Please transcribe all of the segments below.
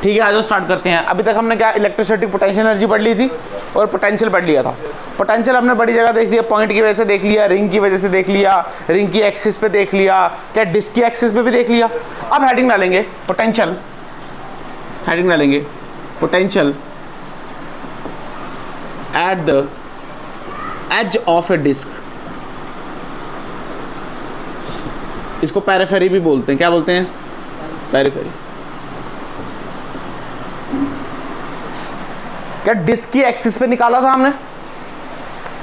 ठीक है, आज स्टार्ट करते हैं। अभी तक हमने क्या इलेक्ट्रोस्टैटिक पोटेंशियल एनर्जी पढ़ ली थी और पोटेंशियल पढ़ लिया था। पोटेंशियल हमने बड़ी जगह देख लिया, पॉइंट की वजह से देख लिया, रिंग की वजह से देख लिया, रिंग की एक्सिस पे देख लिया, क्या डिस्क की एक्सिस पे भी देख लिया। अब हेडिंग डालेंगे पोटेंशियल, हेडिंग डालेंगे potential at the edge of a disc. इसको पेरिफेरी भी बोलते हैं। क्या बोलते हैं? पेरिफेरी। क्या डिस्क की एक्सिस पे निकाला था हमने?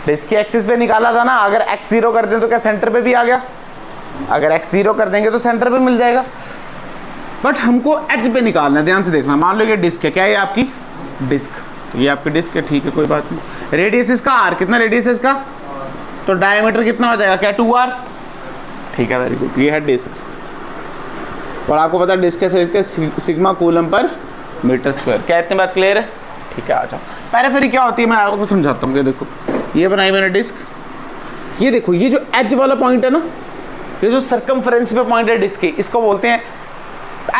डिस्क की एक्सिस पे निकाला था ना। अगर x 0 कर दें तो क्या सेंटर पे भी आ गया? अगर x 0 कर देंगे तो सेंटर पे मिल जाएगा। बट हमको एज पे निकालना है, ध्यान से देखना। मान लो ये डिस्क है, क्या है आपकी डिस्क, तो ये आपकी डिस्क है, ठीक है, कोई बात नहीं। रेडियस इसका r, कितना रेडियस है इसका? तो डायमीटर कितना हो जाएगा? क्या 2r, ठीक है, वेरी गुड। ये है डिस्क और आपको पता है डिस्क कैसे लिखते हैं? Sigma coulomb per metre square. क्या इतनी बात क्लियर है? ठीक है, आ जाओ। पेरिफेरी क्या होती है मैं आपको समझाता हूँ। ये देखो, ये बनाई मैंने डिस्क, ये देखो, ये जो एज वाला पॉइंट है ना, ये जो सर्कमफ्रेंस पे पॉइंट है डिस्क की, इसको बोलते हैं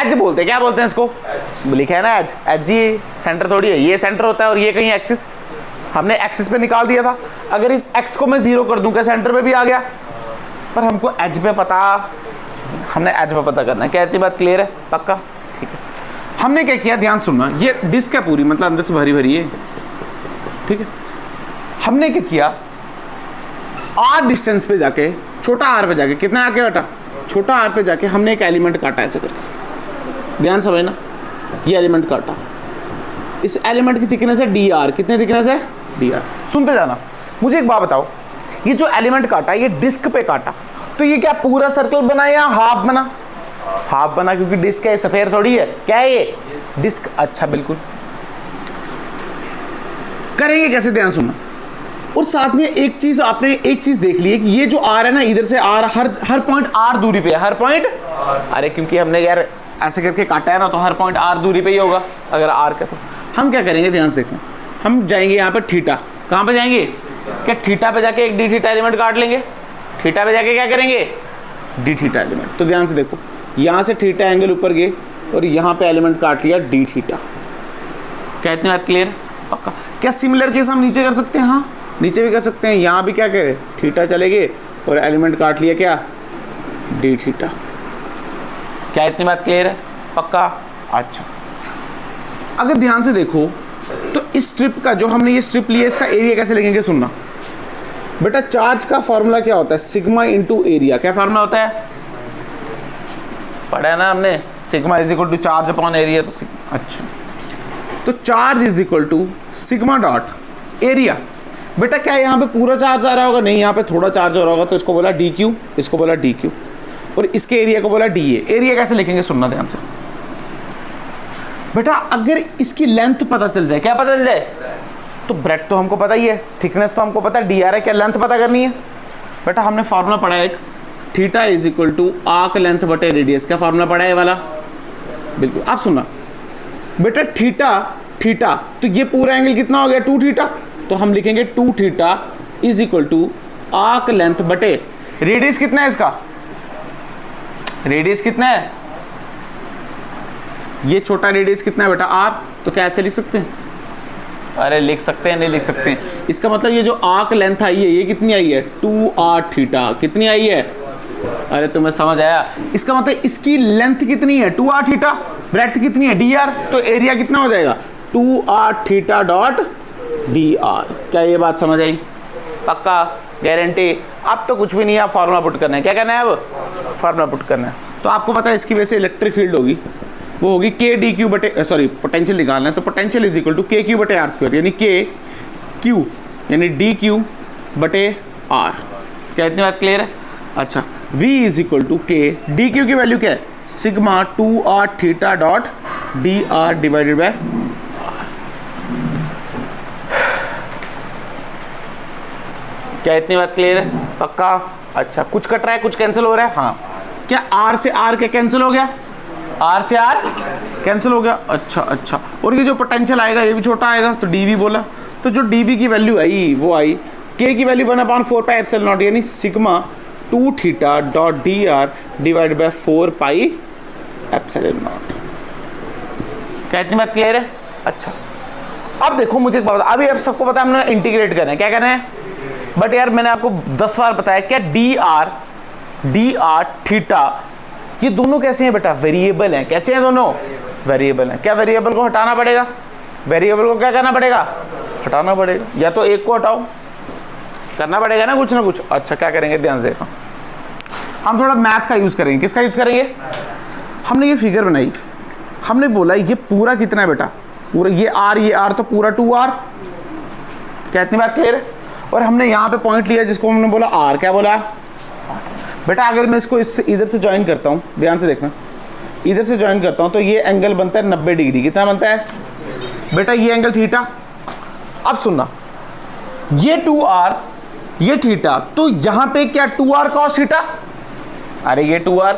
एज बोलते हैं। क्या बोलते हैं इसको? लिखा है ना एज, एज ही सेंटर थोड़ी है, ये सेंटर होता है और ये कहीं एक्सिस। हमने एक्सिस पे निकाल दिया था। अगर इस एक्स को मैं 0 कर दूं क्या सेंटर पे भी आ गया? पर हमको एज पे पता, हमने एज पे पता करना है। क्या इतनी बात क्लियर है? पक्का, ठीक है। हमने क्या किया, ध्यान सुनना, ये डिस्क है पूरी, मतलब अंदर से भरी भरी है, ठीक है। हमने क्या किया, आर डिस्टेंस पे जाके, छोटा आर पे जाके, कितना आके बेटा? छोटा आर पे जाके हमने एक एलिमेंट काटा ऐसे करके। ध्यान समझना, ये एलिमेंट काटा, इस एलिमेंट की थिकनेस है डी आर। कितनी थिकनेस है? D R. सुनते जाना। मुझे एक बात बताओ, ये जो एलिमेंट काटा, ये डिस्क पे काटा, तो ये क्या पूरा सर्कल बना या हाफ बना? हाफ बना, क्योंकि डिस्क है, सफेयर थोड़ी है। क्या है ये? डिस्क। अच्छा, बिल्कुल। करेंगे कैसे, ध्यान सुनना। और साथ में एक चीज, आपने एक चीज देख ली है कि ये जो आर है ना, इधर से आर, हर पॉइंट आर दूरी पे है। हर पॉइंट, अरे क्योंकि हमने यार ऐसे करके काटा है ना, तो हर पॉइंट आर दूरी पे ही होगा अगर आर का। तो हम क्या करेंगे, ध्यान से देखना, हम जाएंगे यहाँ पे थीटा। कहाँ पे जाएंगे? क्या थीटा पे जाके एक डी थीटा एलिमेंट काट लेंगे। थीटा पे जाके क्या करेंगे? D theta element. तो ध्यान से देखो, यहाँ से थीटा एंगल ऊपर गए और यहाँ पे एलिमेंट काट लिया डी थीटा। क्या इतनी बात क्लियर? पक्का। क्या सिमिलर केस हम नीचे कर सकते हैं? हाँ, नीचे भी कर सकते हैं। यहाँ भी क्या करें, थीटा चले गए और एलिमेंट काट लिया क्या? D theta. क्या इतनी बात क्लियर है? पक्का। अच्छा, अगर ध्यान से देखो तो इस स्ट्रिप का, जो हमने ये स्ट्रिप लिया, इसका एरिया कैसे लिखेंगे? सुनना बेटा, चार्ज का फॉर्मूला क्या होता है? Sigma into area. क्या फॉर्मूला होता है? पढ़ा है ना हमने, sigma is equal to charge upon area. तो अच्छा, तो charge is equal to sigma dot area. बेटा क्या यहाँ पे पूरा चार्ज आ रहा होगा? नहीं, यहाँ पे थोड़ा चार्ज हो रहा होगा, तो इसको बोला डी क्यू, इसको बोला डी क्यू, और इसके एरिया को बोला डी ए। एरिया कैसे लिखेंगे? सुनना ध्यान से बेटा। अगर इसकी लेंथ पता चल जाए, क्या पता चल जाए? तो ब्रेड तो हमको पता ही है, थिकनेस तो हमको पता है, डी आर है। क्या लेंथ पता करनी है? बेटा हमने फार्मूला पढ़ा है एक, theta is equal to arc length बटे रेडियस। क्या फार्मूला पढ़ा है वाला? बिल्कुल। आप सुनना बेटा, थीटा थीटा, तो ये पूरा एंगल कितना हो गया? 2 थीटा। तो हम लिखेंगे 2 theta is equal to arc length बटे रेडियस। कितना है इसका? रेडियस कितना है? ये छोटा रेडियस कितना है बेटा? आर। तो क्या ऐसे लिख सकते हैं? अरे लिख सकते हैं, नहीं लिख सकते हैं। इसका मतलब ये जो आर्क लेंथ आई है, ये कितनी आई है? 2r theta. कितनी आई है? अरे तुम्हें समझ आया? इसका मतलब इसकी लेंथ कितनी है? 2r theta. ब्रेड्थ कितनी है? dr। तो एरिया कितना हो जाएगा? 2r theta dot dr। क्या ये बात समझ आई? पक्का, गारंटी। अब तो कुछ भी नहीं है, आप फार्मूला पुट करना है। क्या करना है? अब फार्मूला पुट करना है। तो आपको पता है इसकी वजह से इलेक्ट्रिक फील्ड होगी, वो होगी के डी क्यू बटे, सॉरी पोटेंशियल निकालना है, तो पोटेंशियल इज इक्वल टू के क्यू बटे आर स्क्वायर, यानी के क्यू यानी डी क्यू बटे आर। क्या इतनी बात क्लियर है? अच्छा, v इज इक्वल टू के, डी क्यू की वैल्यू क्या है? Sigma 2r theta dot D are divided by. क्या इतनी बात क्लियर है? पक्का। अच्छा, कुछ कट रहा है, कुछ कैंसिल हो रहा है? हाँ। क्या r से r क्या कैंसिल हो गया? r से r कैंसिल हो गया। अच्छा अच्छा, और ये जो पोटेंशियल आएगा ये भी छोटा आएगा, तो dv बोला। तो जो dv की वैल्यू आई वो आई, k की वैल्यू 1/4 पाई एप्सिलॉन नॉट, यानी sigma 2 theta dot D are divide by 4 pi epsilon not. क्या इतनी बात क्लियर है? अच्छा अब देखो मुझे एक बात, अभी अब सबको पता है हमने इंटीग्रेट करना है, क्या करना है? बट यार मैंने आपको 10 बार बताया क्या डी आर थीटा ये दोनों कैसे हैं बेटा? वेरिएबल हैं। कैसे हैं दोनों? वेरिएबल हैं। क्या वेरिएबल को हटाना पड़ेगा? वेरिएबल को क्या करना पड़ेगा? हटाना पड़ेगा। या तो एक को हटाओ, करना पड़ेगा ना कुछ ना कुछ। अच्छा क्या करेंगे, ध्यान से देखो, हम थोड़ा मैथ का यूज करेंगे। किसका यूज करेंगे? हमने ये फिगर बनाई, हमने बोला ये पूरा कितना है बेटा? पूरा ये आर तो पूरा 2r। क्या इतनी बात क्लियर है? और हमने यहाँ पे पॉइंट लिया जिसको हमने बोला r। क्या बोला बेटा? अगर मैं इसको इससे इधर से ज्वाइन करता हूँ, ध्यान से देखना, इधर से ज्वाइन करता हूँ तो ये एंगल बनता है 90 डिग्री। कितना बनता है बेटा? ये एंगल थीटा। अब सुनना, ये 2r ये थीटा, तो यहाँ पे क्या 2r cos थीटा? अरे ये 2r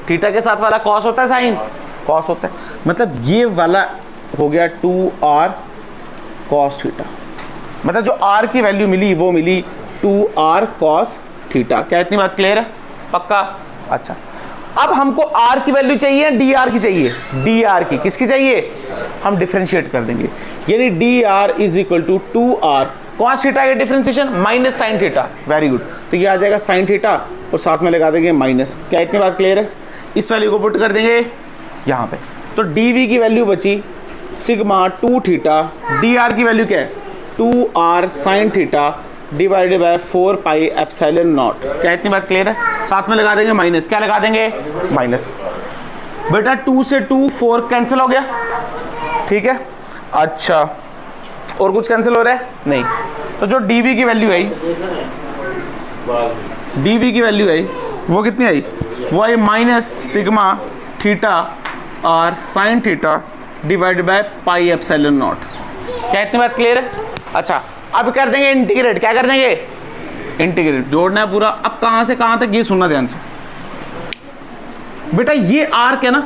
थीटा के साथ वाला cos होता है, साइन cos होता है, मतलब ये वाला हो गया 2r cos थीटा। मतलब जो r की वैल्यू मिली वो मिली 2r cos थीटा। क्या इतनी बात क्लियर है? पक्का? अच्छा अब हमको r की वैल्यू चाहिए, dr की चाहिए? dr की। किसकी चाहिए? हम डिफरेंशिएट कर देंगे, यानी dr is equal to 2r cos theta के differentiation minus sine theta. Very good, तो ये आ जाएगा साइन थीटा और साथ में लगा देंगे माइनस। क्या इतनी बात क्लियर है? इस वैल्यू को पुट कर देंगे यहाँ पे, तो dv की वैल्यू बची सिग्मा 2 थीटा, dr की वैल्यू क्या है? 2r sine theta divided by 4 pi epsilon not. क्या इतनी बात क्लियर है? साथ में लगा देंगे माइनस। क्या लगा देंगे? माइनस। बेटा 2 से 2 4 कैंसिल हो गया, ठीक है। अच्छा और कुछ कैंसिल हो रहा है? नहीं। तो जो dv की वैल्यू आई, dv की वैल्यू आई वो कितनी आई? वो आई माइनस सिग्मा थीटा और sine theta divided by pi epsilon not. क्या इतनी बात क्लियर है? अच्छा अब कर देंगे इंटीग्रेट। क्या कर देंगे? इंटीग्रेट, जोड़ना है पूरा। अब कहां से कहां तक ये सुनना ध्यान से बेटा, ये आर्क है ना,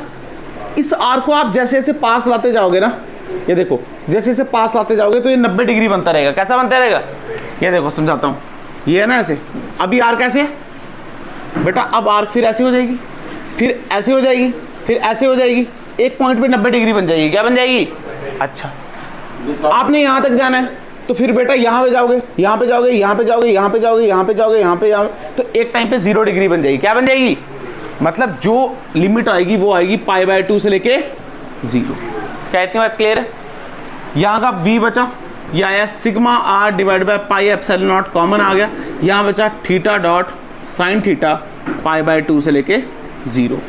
इस आर्क को आप जैसे जैसे पास लाते जाओगे ना, ये देखो जैसे जैसे पास लाते जाओगे तो ये 90 डिग्री बनता रहेगा। कैसा बनता रहेगा? ये देखो समझाता हूँ, ये है ना ऐसे। अभी आर्क ऐसे है बेटा, अब आर्क फिर ऐसे हो जाएगी, फिर ऐसे हो जाएगी, फिर ऐसे हो जाएगी, एक पॉइंट पे 90 डिग्री बन जाएगी। क्या बन जाएगी? अच्छा आपने यहाँ तक जाना है तो फिर बेटा यहाँ पे जाओगे, यहाँ पे जाओगे, यहाँ पे जाओगे, यहाँ पे जाओगे, यहाँ पे जाओगे, यहाँ पे तो एक टाइम पे 0 डिग्री बन जाएगी। क्या बन जाएगी? मतलब जो लिमिट आएगी वो आएगी π/2 से लेके 0। क्या इतनी बात क्लियर है? यहाँ का v बचा, ये आया sigma r divide by pi epsilon not, common आ गया। यहाँ बचा थीटा डॉट साइन थीटा π/2 से लेके 0।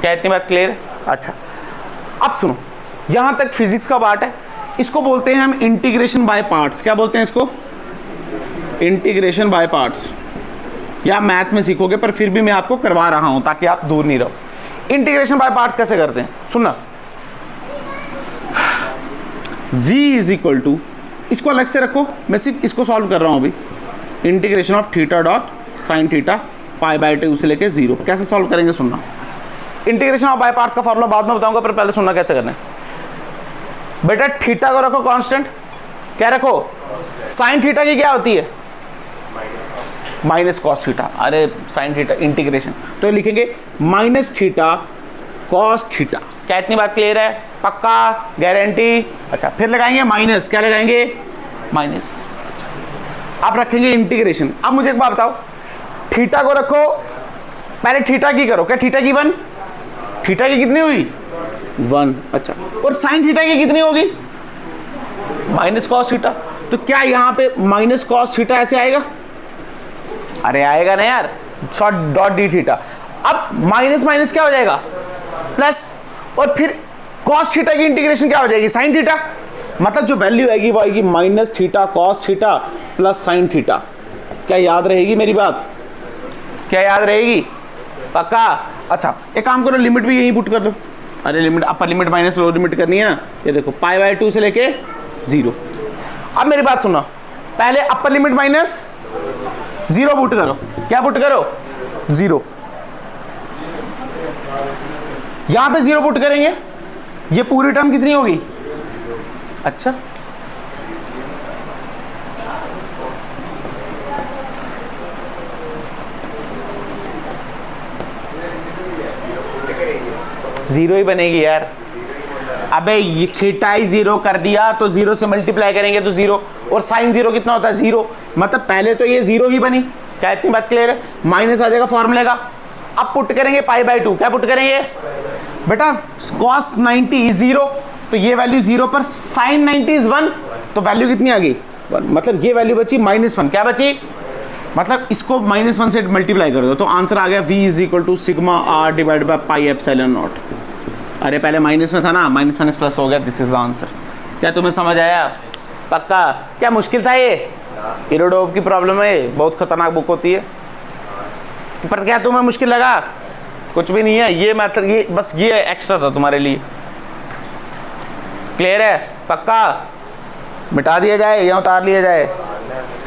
क्या इतनी बात क्लियर है? अच्छा अब सुनो, यहाँ तक फिजिक्स का पार्ट है। इसको बोलते हैं हम इंटीग्रेशन बाय पार्ट्स। क्या बोलते हैं इसको? Integration by parts. या मैथ में सीखोगे पर फिर भी मैं आपको करवा रहा हूं ताकि आप दूर नहीं रहो। इंटीग्रेशन बाय पार्ट्स कैसे करते हैं सुनना, v इज इक्वल टू, इसको अलग से रखो, मैं सिर्फ इसको सॉल्व कर रहा हूं अभी। Integration of theta dot sine theta π/2 से लेके 0। कैसे सॉल्व करेंगे सुनना। इंटीग्रेशन ऑफ बाय पार्ट्स का फॉर्मूला बाद में बताऊंगा, पर पहले सुनना कैसे करना है। बेटा थीटा को रखो कांस्टेंट, क्या रखो? साइन थीटा की क्या होती है? Minus cos theta. अरे साइन थीटा इंटीग्रेशन, तो लिखेंगे माइनस थीटा कॉस थीटा। क्या इतनी बात क्लियर है? पक्का? गारंटी? अच्छा फिर लगाएंगे माइनस। क्या लगाएंगे? माइनस। अच्छा आप रखेंगे इंटीग्रेशन। अब मुझे एक बात बताओ, थीटा को रखो, पहले थीटा की करो। क्या थीटा की 1? थीटा की कितनी हुई? 1। अच्छा और साइन थीटा की कितनी होगी? Minus cos theta. तो क्या यहाँ पे माइनस कॉस थीटा ऐसे आएगा? अरे आएगा ना यार, शॉर्ट डॉट डी थीटा। अब माइनस माइनस क्या हो जाएगा? प्लस, और फिर कॉस थीटा की इंटीग्रेशन क्या हो जाएगी? Sine theta. मतलब जो वैल्यू आएगी वो आएगी minus theta cos theta plus sine theta. क्या याद रहेगी मेरी बात? क्या याद रहेगी? पक्का? अच्छा एक काम करो, लिमिट भी यही पुट कर दो। अरे limit, upper limit minus lower limit करनी है ना। ये देखो π/2 से लेके 0। अब मेरी बात सुनो, पहले अपर लिमिट माइनस 0 पुट करो। क्या पुट करो? 0। यहां पे 0 पुट करेंगे, ये पूरी टर्म कितनी होगी? अच्छा जीरो ही बनेगी यार। अबे ये थीटा ही 0 कर दिया तो 0 से मल्टीप्लाई करेंगे तो 0, और साइन 0 कितना होता है 0, मतलब पहले तो ये 0 ही बनी। क्या इतनी बात क्लियर है? माइनस आ जाएगा फॉर्मूले का। अब पुट करेंगे π/2, क्या पुट करेंगे बेटा? cos 90 इज 0, तो ये वैल्यू 0 पर sin 90 इज 1, तो वैल्यू कितनी आ गई 1, मतलब ये वैल्यू बची -1। क्या बची? मतलब इसको -1 से मल्टीप्लाई कर दो तो आंसर आ गया v is equal to sigma r divide by pi epsilon naught. अरे पहले माइनस में था ना, माइनस माइनस प्लस हो गया, दिस इज द आंसर। क्या तुम्हें समझ आया? पक्का? क्या मुश्किल था ये? इरोडोव की प्रॉब्लम है, बहुत खतरनाक बुक होती है, पर क्या तुम्हें मुश्किल लगा? कुछ भी नहीं है, ये मतलब ये बस ये एक्स्ट्रा था तुम्हारे लिए। क्लियर है? पक्का? मिटा दिया जाए या उतार लिया जाए?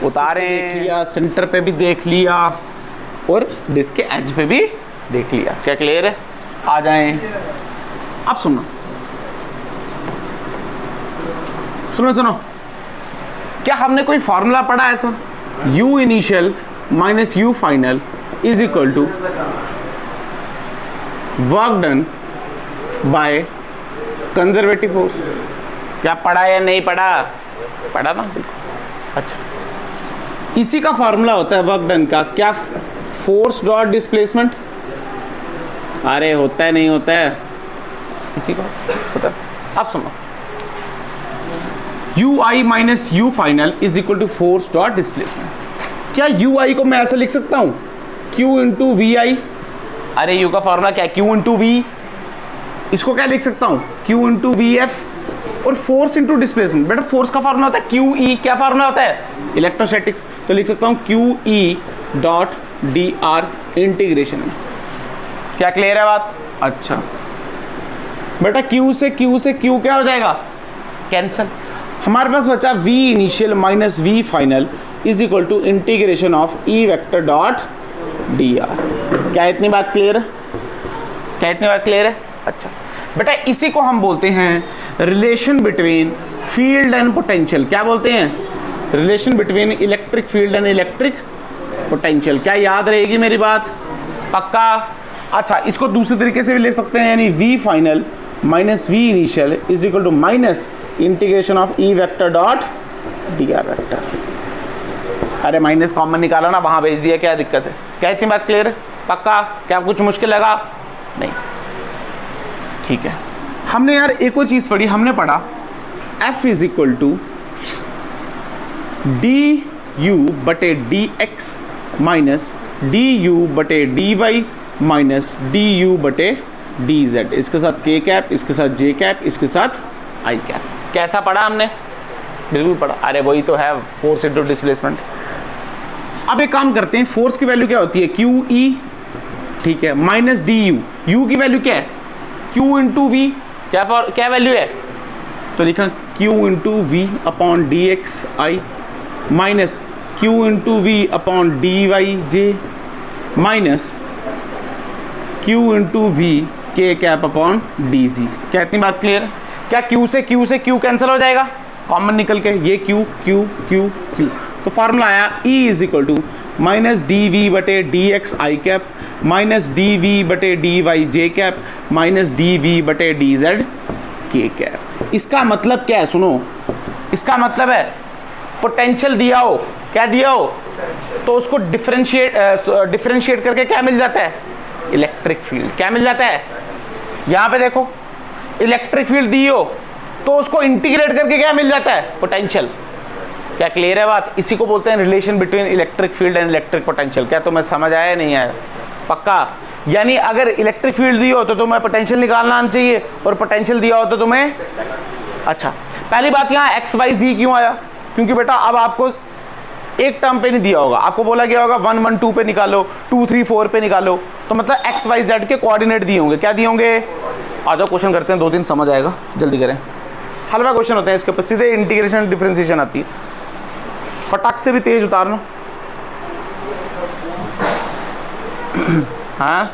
उतारे, देख लिया, सेंटर पे भी देख लिया और डिस्क के एज पे भी देख लिया। क्या क्लियर है? आ जाएं। अब सुनो सुनो सुनो, क्या हमने कोई फॉर्मूला पढ़ा ऐसा? u initial minus u final is equal to work done by conservative force. क्या पढ़ा या नहीं पढ़ा? पढ़ा ना? अच्छा, इसी का फॉर्मूला होता है वर्क डन का, क्या? Force dot displacement. अरे होता है नहीं होता है, इसी का होता है। अब सुनो, U I minus U final is equal to force dot displacement. क्या यू आई को मैं ऐसा लिख सकता हूं क्यू इंटू वी आई? अरे यू का फॉर्मूला क्या है? Q into V. इसको क्या लिख सकता हूं? Q into V F. और फोर्स इंटू डिस्प्लेसमेंट, बेटा फोर्स का फॉर्मूला होता है क्यू ई। क्या फॉर्मूला होता है? इलेक्ट्रोस्टैटिक्स। तो लिख सकता हूं Q E dot D are integration में। क्या क्लियर है बात? अच्छा बेटा, क्यू से क्यू क्या हो जाएगा? कैंसिल। हमारे पास बचा v initial minus v final is equal to integration of E vector dot D R. क्या इतनी बात क्लियर है? क्या इतनी बात क्लियर है? अच्छा बेटा, इसी को हम बोलते हैं relation between field and potential. क्या बोलते हैं? Relation between electric field and electric potential. क्या याद रहेगी मेरी बात? पक्का? अच्छा, इसको दूसरे तरीके से भी लिख सकते हैं, यानी v final minus v initial is equal to minus integration of E vector dot D R vector. अरे माइनस कॉमन निकाला ना, वहां भेज दिया, क्या दिक्कत है? क्या इतनी बात क्लियर है? पक्का? क्या कुछ मुश्किल लगा? नहीं, ठीक है। हमने यार एक और चीज पढ़ी, हमने पढ़ा f is equal to D U बटे D X minus D U बटे D Y minus D U बटे डी जेड। इसके साथ के कैप, इसके साथ जे कैप, इसके साथ आई कैप। कैसा पढ़ा हमने? बिल्कुल पढ़ा। अरे वही तो है, फोर्स इंटू डिस्प्लेसमेंट। अब एक काम करते हैं, फोर्स की वैल्यू क्या होती है? क्यू ई, ठीक है, माइनस डी यू। यू की वैल्यू क्या है? Q into V. क्या वैल्यू है? तो लिखा Q into V upon D X I minus Q into V upon D Y J minus Q into V K cap upon D Z. क्या इतनी बात क्लियर है? क्या क्यू से क्यू कैंसिल हो जाएगा, कॉमन निकल के, ये क्यू क्यू क्यू क्यू। तो फॉर्मूला आया E is equal to minus D V बटे D X I cap minus D V बटे D Y J cap minus D V बटे डी जेड के कैप। इसका मतलब क्या है? सुनो, इसका मतलब है पोटेंशियल दिया हो, क्या दिया हो, तो उसको डिफरेंशिएट करके क्या मिल जाता है? Electric field. क्या मिल जाता है? यहां पे देखो, इलेक्ट्रिक फील्ड दी हो तो उसको इंटीग्रेट करके क्या मिल जाता है? पोटेंशियल। क्या क्लियर है बात? इसी को बोलते हैं relation between electric field and electric potential. क्या तुम्हें समझ आया नहीं आया? पक्का? यानी अगर इलेक्ट्रिक फील्ड दी हो तो तुम्हें पोटेंशियल निकालना आना चाहिए, और पोटेंशियल दिया हो तो तुम्हें, अच्छा पहली बात यहाँ एक्स वाई जी क्यों आया? क्योंकि बेटा अब आपको एक टर्म पे नहीं दिया होगा, आपको बोला गया होगा 1 1 2 पे निकालो, 2 3 4 पे निकालो, तो मतलब एक्स वाई जेड के कोऑर्डिनेट दिए होंगे। क्या दिए होंगे? आ जाओ क्वेश्चन करते हैं, 2-3 समझ आएगा, जल्दी करें। हलवा क्वेश्चन होते हैं इसके ऊपर, सीधे इंटीग्रेशन डिफरेंशिएशन आती है, फटाक से भी तेज उतारना। हाँ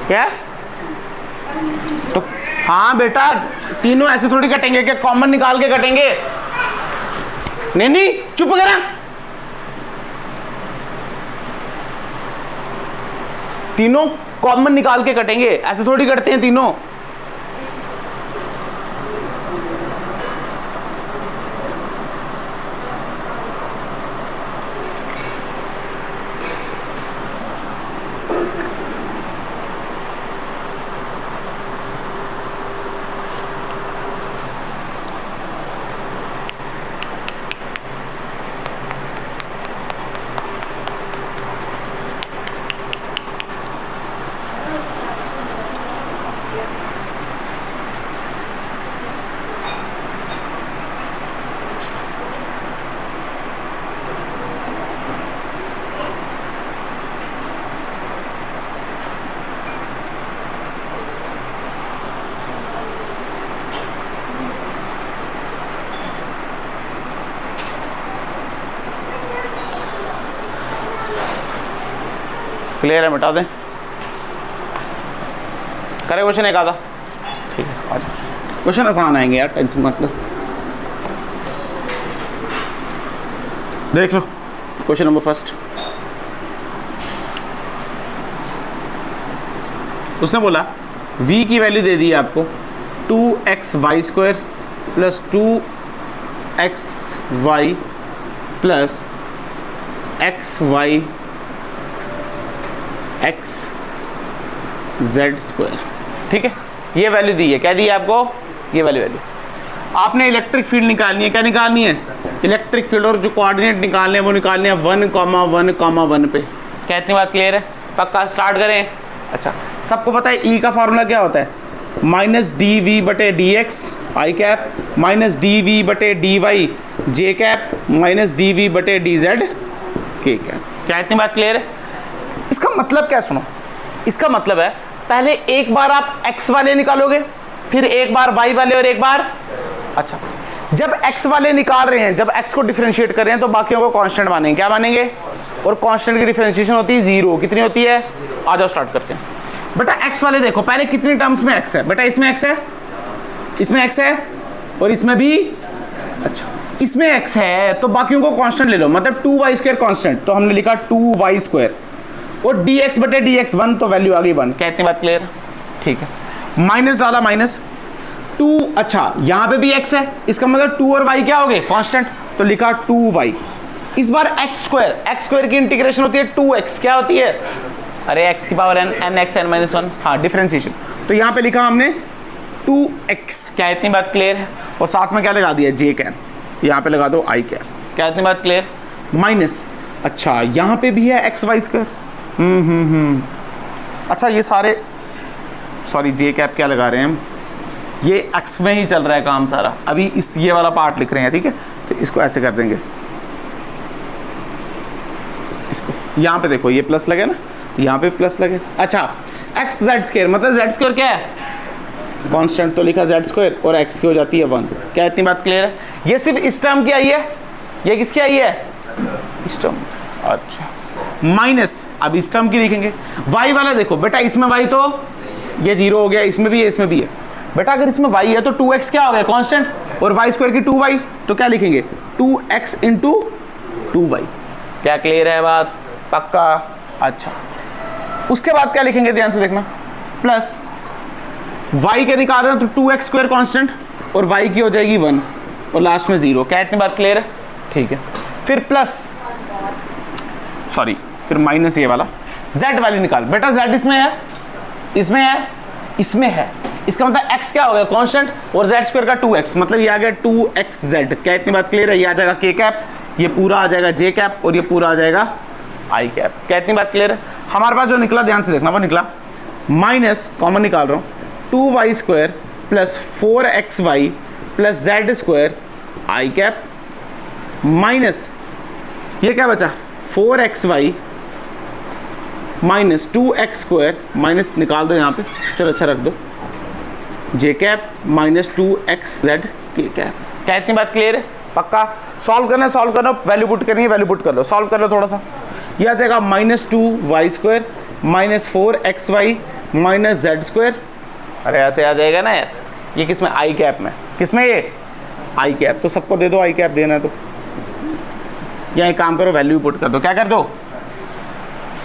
क्या? तो हाँ बेटा, तीनों ऐसे थोड़ी कटेंगे, क्या कॉमन निकाल के कटेंगे? नहीं नहीं, चुप करा। तीनों कॉमन निकाल के कटेंगे, ऐसे थोड़ी कटते हैं तीनों। क्लियर है, मिटा दें। करे क्वेश्चन एक आधा, ठीक है आ जाओ। क्वेश्चन आसान आएंगे यार, टेंशन मत लो। देख लो क्वेश्चन नंबर फर्स्ट। उसने बोला v की वैल्यू दे दी है आपको 2xy² plus 2xy plus xy xz²। ठीक है, ये वैल्यू दी है, क्या दी है आपको, ये वैल्यू आपने इलेक्ट्रिक फील्ड निकालनी है। क्या निकालनी है, इलेक्ट्रिक फील्ड, और जो कोऑर्डिनेट निकालने हैं वो निकालने हैं 1,1,1 पे। क्या इतनी बात क्लियर है, पक्का स्टार्ट करें। अच्छा, सबको पता है ई का फॉर्मूला क्या होता है, -dv/dx आई कैप -dv/dy जे कैप -dv/dz के कैप। क्या इतनी बात क्लियर है। इसका मतलब क्या, सुनो, इसका मतलब है पहले एक बार आप x वाले निकालोगे, फिर एक बार y वाले और एक बार, अच्छा जब x वाले निकाल रहे हैं, जब x को डिफरेंशिएट कर रहे हैं तो बाकियों को कांस्टेंट मानेंगे। क्या मानेंगे, और कांस्टेंट की डिफरेंशिएशन होती है 0। कितनी होती है, आ जाओ स्टार्ट करते हैं। बेटा x वाले देखो पहले कितनी टर्म्स में x है, बेटा इसमें x है, इसमें x है और इसमें भी, अच्छा इसमें x है तो बाकियों को कांस्टेंट ले लो, मतलब 2y² कांस्टेंट, तो हमने लिखा 2y², और dx/dx 1 तो वैल्यू आ गई 1। क्या इतनी बात क्लियर, ठीक है। माइनस डाला -2, अच्छा यहाँ पे भी x है, इसका मतलब 2 और y क्या हो गए, कांस्टेंट, तो लिखा 2y। इस बार x² की इंटीग्रेशन होती है 2x, क्या होती है, अरे x की पावर n x n - 1, हाँ डिफरेंशिएशन, तो यहाँ पे लिखा हमने 2x। क्या इतनी बात क्लियर है, और साथ में क्या लगा दिया, j कैप, यहाँ पे लगा दो i कैप। क्या इतनी बात क्लियर, माइनस, अच्छा यहाँ पे भी है xy², अच्छा ये सारे, सॉरी जे कैप क्या लगा रहे हैं हम, ये एक्स में ही चल रहा है काम सारा, अभी इस ये वाला पार्ट लिख रहे हैं, ठीक है, तो इसको ऐसे कर देंगे, इसको यहाँ पे देखो ये प्लस लगे ना, यहाँ पे प्लस लगे, अच्छा xz², मतलब z² क्या है, कांस्टेंट, तो लिखा z² और x की हो जाती है 1। क्या इतनी बात क्लियर है। ये सिर्फ इस टर्म की आई है, ये किसकी आई है, इस टर्म, अच्छा माइनस, अब इस टर्म की लिखेंगे। y वाला देखो बेटा, इसमें y तो ये 0 हो गया, इसमें भी है, इसमें भी है। बेटा अगर इसमें y है तो 2x क्या हो गया, कांस्टेंट, और y² की 2y, तो क्या लिखेंगे 2x × 2y। क्या क्लियर है बात, पक्का। अच्छा उसके बाद क्या लिखेंगे, ध्यान से देखना, प्लस y के निकाल रहे हैं तो 2x² कांस्टेंट, और y की हो जाएगी 1, और लास्ट में 0। क्या इतनी बात क्लियर है, ठीक है। फिर प्लस, सॉरी फिर माइनस ये वाला, z वाली निकाल, बेटा z इसमें है, इसमें है, इसमें है, इसका मतलब x क्या हो गया, कांस्टेंट, और z² का 2x, मतलब ये आ गया 2xz। क्या इतनी बात क्लियर है, ये आ जाएगा k कैप, ये पूरा आ जाएगा j कैप, और ये पूरा आ जाएगा i कैप। क्या इतनी बात क्लियर है। हमारे पास जो निकला, ध्यान से देखना, वो निकला माइनस, कॉमन निकाल रहा हूँ, 2y² plus 4xy plus z² i cap, minus ये क्या बचा 4xy माइनस 2x² माइनस निकाल दो यहाँ पे, चलो अच्छा रख दो, j cap minus 2xz k cap. क्या इतनी बात क्लियर है, पक्का। सॉल्व करना है, सॉल्व करना, वैल्यू पुट करनी है, वैल्यू पुट कर लो, सॉल्व कर लो थोड़ा सा। यह आ जाएगा -2y² minus 4xy minus z², अरे ऐसे आ जाएगा ना यार, ये किसमें, i कैप में, किसमें ये i कैप, तो सबको दे दो i कैप देना है तो यहाँ एक काम करो, वैल्यू पुट कर दो, क्या कर दो,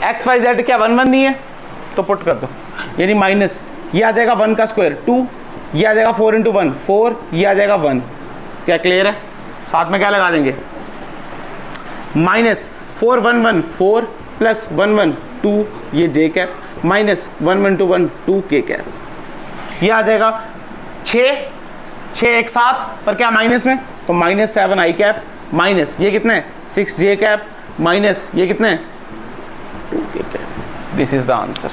x y z क्या 1 1 नहीं है, तो पुट कर दो, यानी माइनस ये आ जाएगा 1 का स्क्वायर 2, ये आ जाएगा 4 इंटू 1 4, ये आ जाएगा 1। क्या क्लियर है? साथ में क्या लगा देंगे, माइनस 4 1 1 4 प्लस 1 1 2, ये जे कैप माइनस 1 1 2 1 2 के कैप, ये आ जाएगा 6 एक साथ पर क्या माइनस में, तो माइनस 7 आई कैप माइनस ये कितने 6 जे कैप माइनस ये कितने 2 के cap. This is the answer.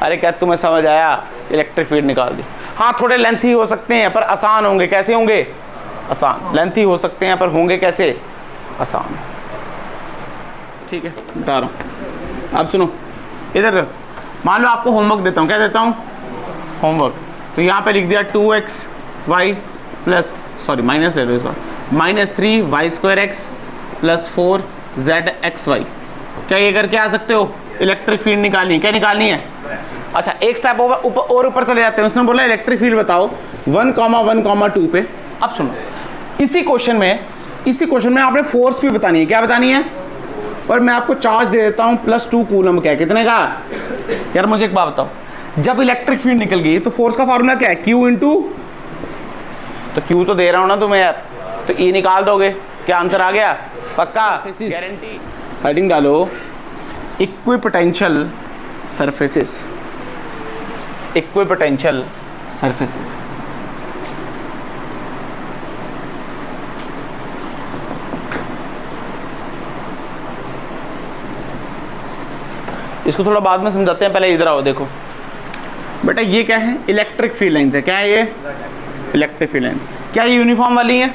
अरे क्या तुम्हें समझ आया? इलेक्ट्रिक फील्ड निकाल दी। हाँ थोड़े लेंथी हो सकते हैं पर आसान होंगे। कैसे होंगे? आसान। लेंथी हो सकते हैं पर होंगे कैसे? आसान। ठीक है, बता रहा हूँ। अब सुनो इधर, मान लो आपको होमवर्क देता हूँ। क्या देता हूँ? होमवर्क। तो यहाँ पे लिख दिया 2xy प्लस माइनस ले लो इस बार, -3y² प्लस 4zxy। क्या ये करके आ सकते हो? इलेक्ट्रिक फील्ड निकालनी है। क्या निकालनी है? अच्छा एक स्टेप और ऊपर चले जाते हैं। उसने बोला इलेक्ट्रिक फील्ड बताओ 1,1,2 पे। अब सुनो, इसी क्वेश्चन में आपने फोर्स भी बतानी है। क्या बतानी है? और मैं आपको चार्ज दे देता हूँ +2 कूलम का। कितने का? यार मुझे एक बात बताओ, जब इलेक्ट्रिक फील्ड निकल गई तो फोर्स का फॉर्मूला क्या है? Q इंटू, तो Q तो दे रहा हूँ ना तुम्हें यार, तो E निकाल दोगे। क्या आंसर आ गया? पक्का? गारंटी। हेडिंग डालो इक्विपोटेंशियल सरफेसेस। Equipotential surfaces. इसको थोड़ा बाद में समझाते हैं, पहले इधर आओ। देखो बेटा ये क्या है? इलेक्ट्रिक फील्ड लाइंस है। क्या है ये? Electric field line. क्या ये यूनिफॉर्म वाली है?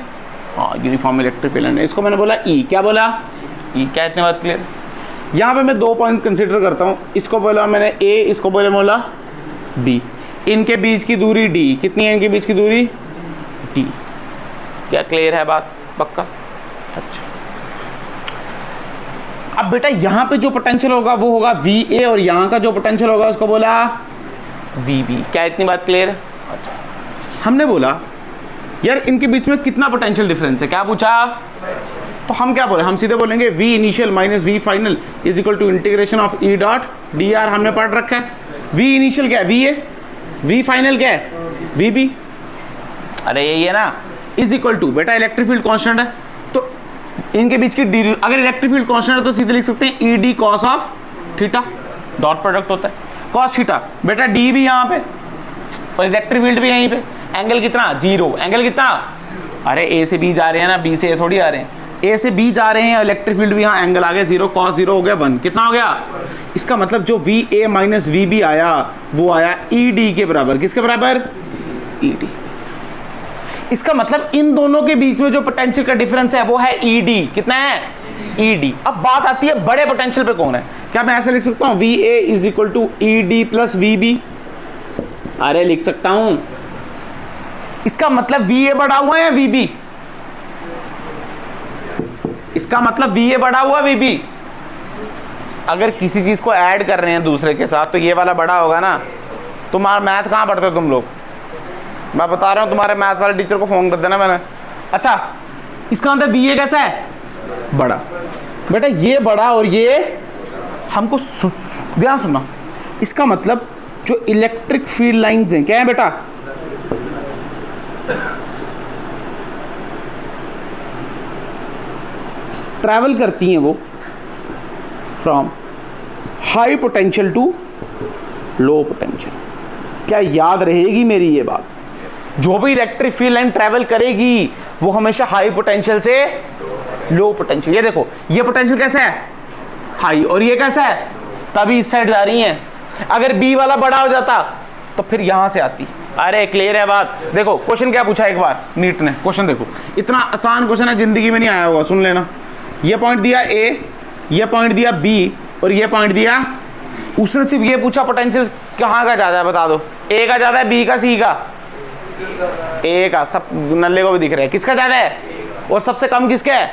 हाँ यूनिफॉर्म इलेक्ट्रिक फील्ड लाइन है। इसको मैंने बोला ई। क्या बोला? ई। क्या इतनी बात क्लियर? यहाँ पे मैं 2 पॉइंट कंसिडर करता हूँ। इसको बोला मैंने ए, इसको बोला बी। इनके बीच की दूरी डी। कितनी है इनके बीच की दूरी? डी। क्या क्लियर है बात? पक्का? अच्छा अब बेटा यहाँ पे जो पोटेंशियल होगा वो होगा वी ए, और यहाँ का जो पोटेंशियल होगा उसको बोला वी बी। क्या इतनी बात क्लियर है? अच्छा हमने बोला यार इनके बीच में कितना पोटेंशियल डिफरेंस है। क्या पूछा? तो हम क्या बोले? हम सीधे बोलेंगे V initial minus V final is equal to integration of E dot D R. हमने पढ़ रखा है। वी इनिशियल क्या है? V A. वी फाइनल क्या है? V B. अरे यही है ना, इज इक्वल टू बेटा इलेक्ट्रिक फील्ड कांस्टेंट है, तो इनके बीच की डी, अगर इलेक्ट्रिक फील्ड कांस्टेंट है तो सीधे लिख सकते हैं E D cos of theta. Dot product होता है कॉस थीटा। बेटा डी भी यहाँ पे और इलेक्ट्रिक फील्ड भी यहीं पे। एंगल कितना? 0। एंगल कितना? अरे ए से बी जा रहे हैं ना, बी से ए थोड़ी आ रहे हैं। ए से बी जा रहे हैं, इलेक्ट्रिक फील्ड भी यहाँ एंगल आ गया 0, कॉस 0 हो गया 1। कितना हो गया? इसका मतलब जो V A minus V B आया वो आया ई डी के बराबर। किसके बराबर? E D. इसका मतलब इन दोनों के बीच में जो पोटेंशियल का डिफरेंस है वो है ई डी। कितना है? E D. अब बात आती है बड़े पोटेंशियल पे कौन है। क्या मैं ऐसे लिख सकता हूँ V A is equal to E D plus V B? अरे लिख सकता हूं। इसका मतलब वी ए बढ़ा हुआ है वी बी? इसका मतलब वी ए बढ़ा हुआ वी बी। अगर किसी चीज को ऐड कर रहे हैं दूसरे के साथ तो ये वाला बड़ा होगा ना। तुम्हारा मैथ कहाँ पढ़ते हो तुम लोग? मैं बता रहा हूँ, तुम्हारे मैथ वाले टीचर को फोन कर देना मैंने। अच्छा इसका मतलब वी ए कैसा है? बड़ा। बेटा ये बड़ा और ये हमको ध्यान सुनना। इसका मतलब जो इलेक्ट्रिक फील्ड लाइंस हैं क्या है बेटा? ट्रैवल करती हैं वो from high potential to low potential. क्या याद रहेगी मेरी ये बात? जो भी इलेक्ट्रिक फील्ड लाइन ट्रैवल करेगी वो हमेशा हाई पोटेंशियल से लो पोटेंशियल। ये देखो ये पोटेंशियल कैसा है? हाई। और ये कैसा है? तभी इस साइड जा रही हैं। अगर बी वाला बड़ा हो जाता तो फिर यहां से आती। अरे क्लियर है बात? देखो क्वेश्चन क्या पूछा एक बार नीट ने। क्वेश्चन देखो, इतना आसान क्वेश्चन है, जिंदगी में नहीं आया होगा। सुन लेना। ये पॉइंट दिया ए, ये पॉइंट दिया बी और ये पॉइंट दिया। उसने सिर्फ ये पूछा पोटेंशियल कहाँ का ज्यादा है बता दो। ए का ज्यादा है, बी का, सी का? ए का। सब नल्ले को भी दिख रहा है। किसका ज्यादा है? और सबसे कम किसका है?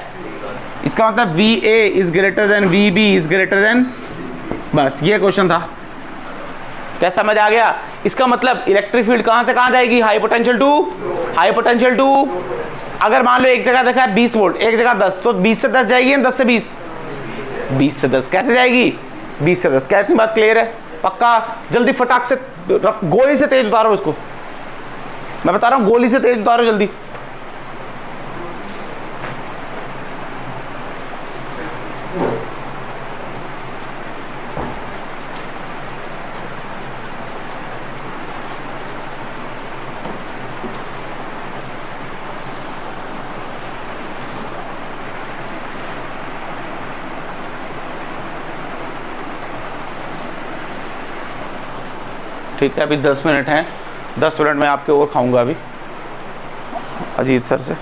इसका मतलब V A is greater than V B is greater than. बस ये क्वेश्चन था। क्या समझ आ गया? इसका मतलब इलेक्ट्रिक फील्ड कहां से कहां जाएगी? High potential to high potential to. अगर मान लो एक जगह देखा है 20 वोल्ट, एक जगह 10, तो 20 से 10 जाएगी या 10 से 20? 20 से 10। कैसे जाएगी? 20 से 10। क्या इतनी बात क्लियर है? पक्का। जल्दी फटाक से गोली से तेज उतारो इसको, मैं बता रहा हूं गोली से तेज उतारो जल्दी। ठीक है, अभी 10 मिनट हैं, 10 मिनट में आपके और खाऊंगा। अभी अजीत सर से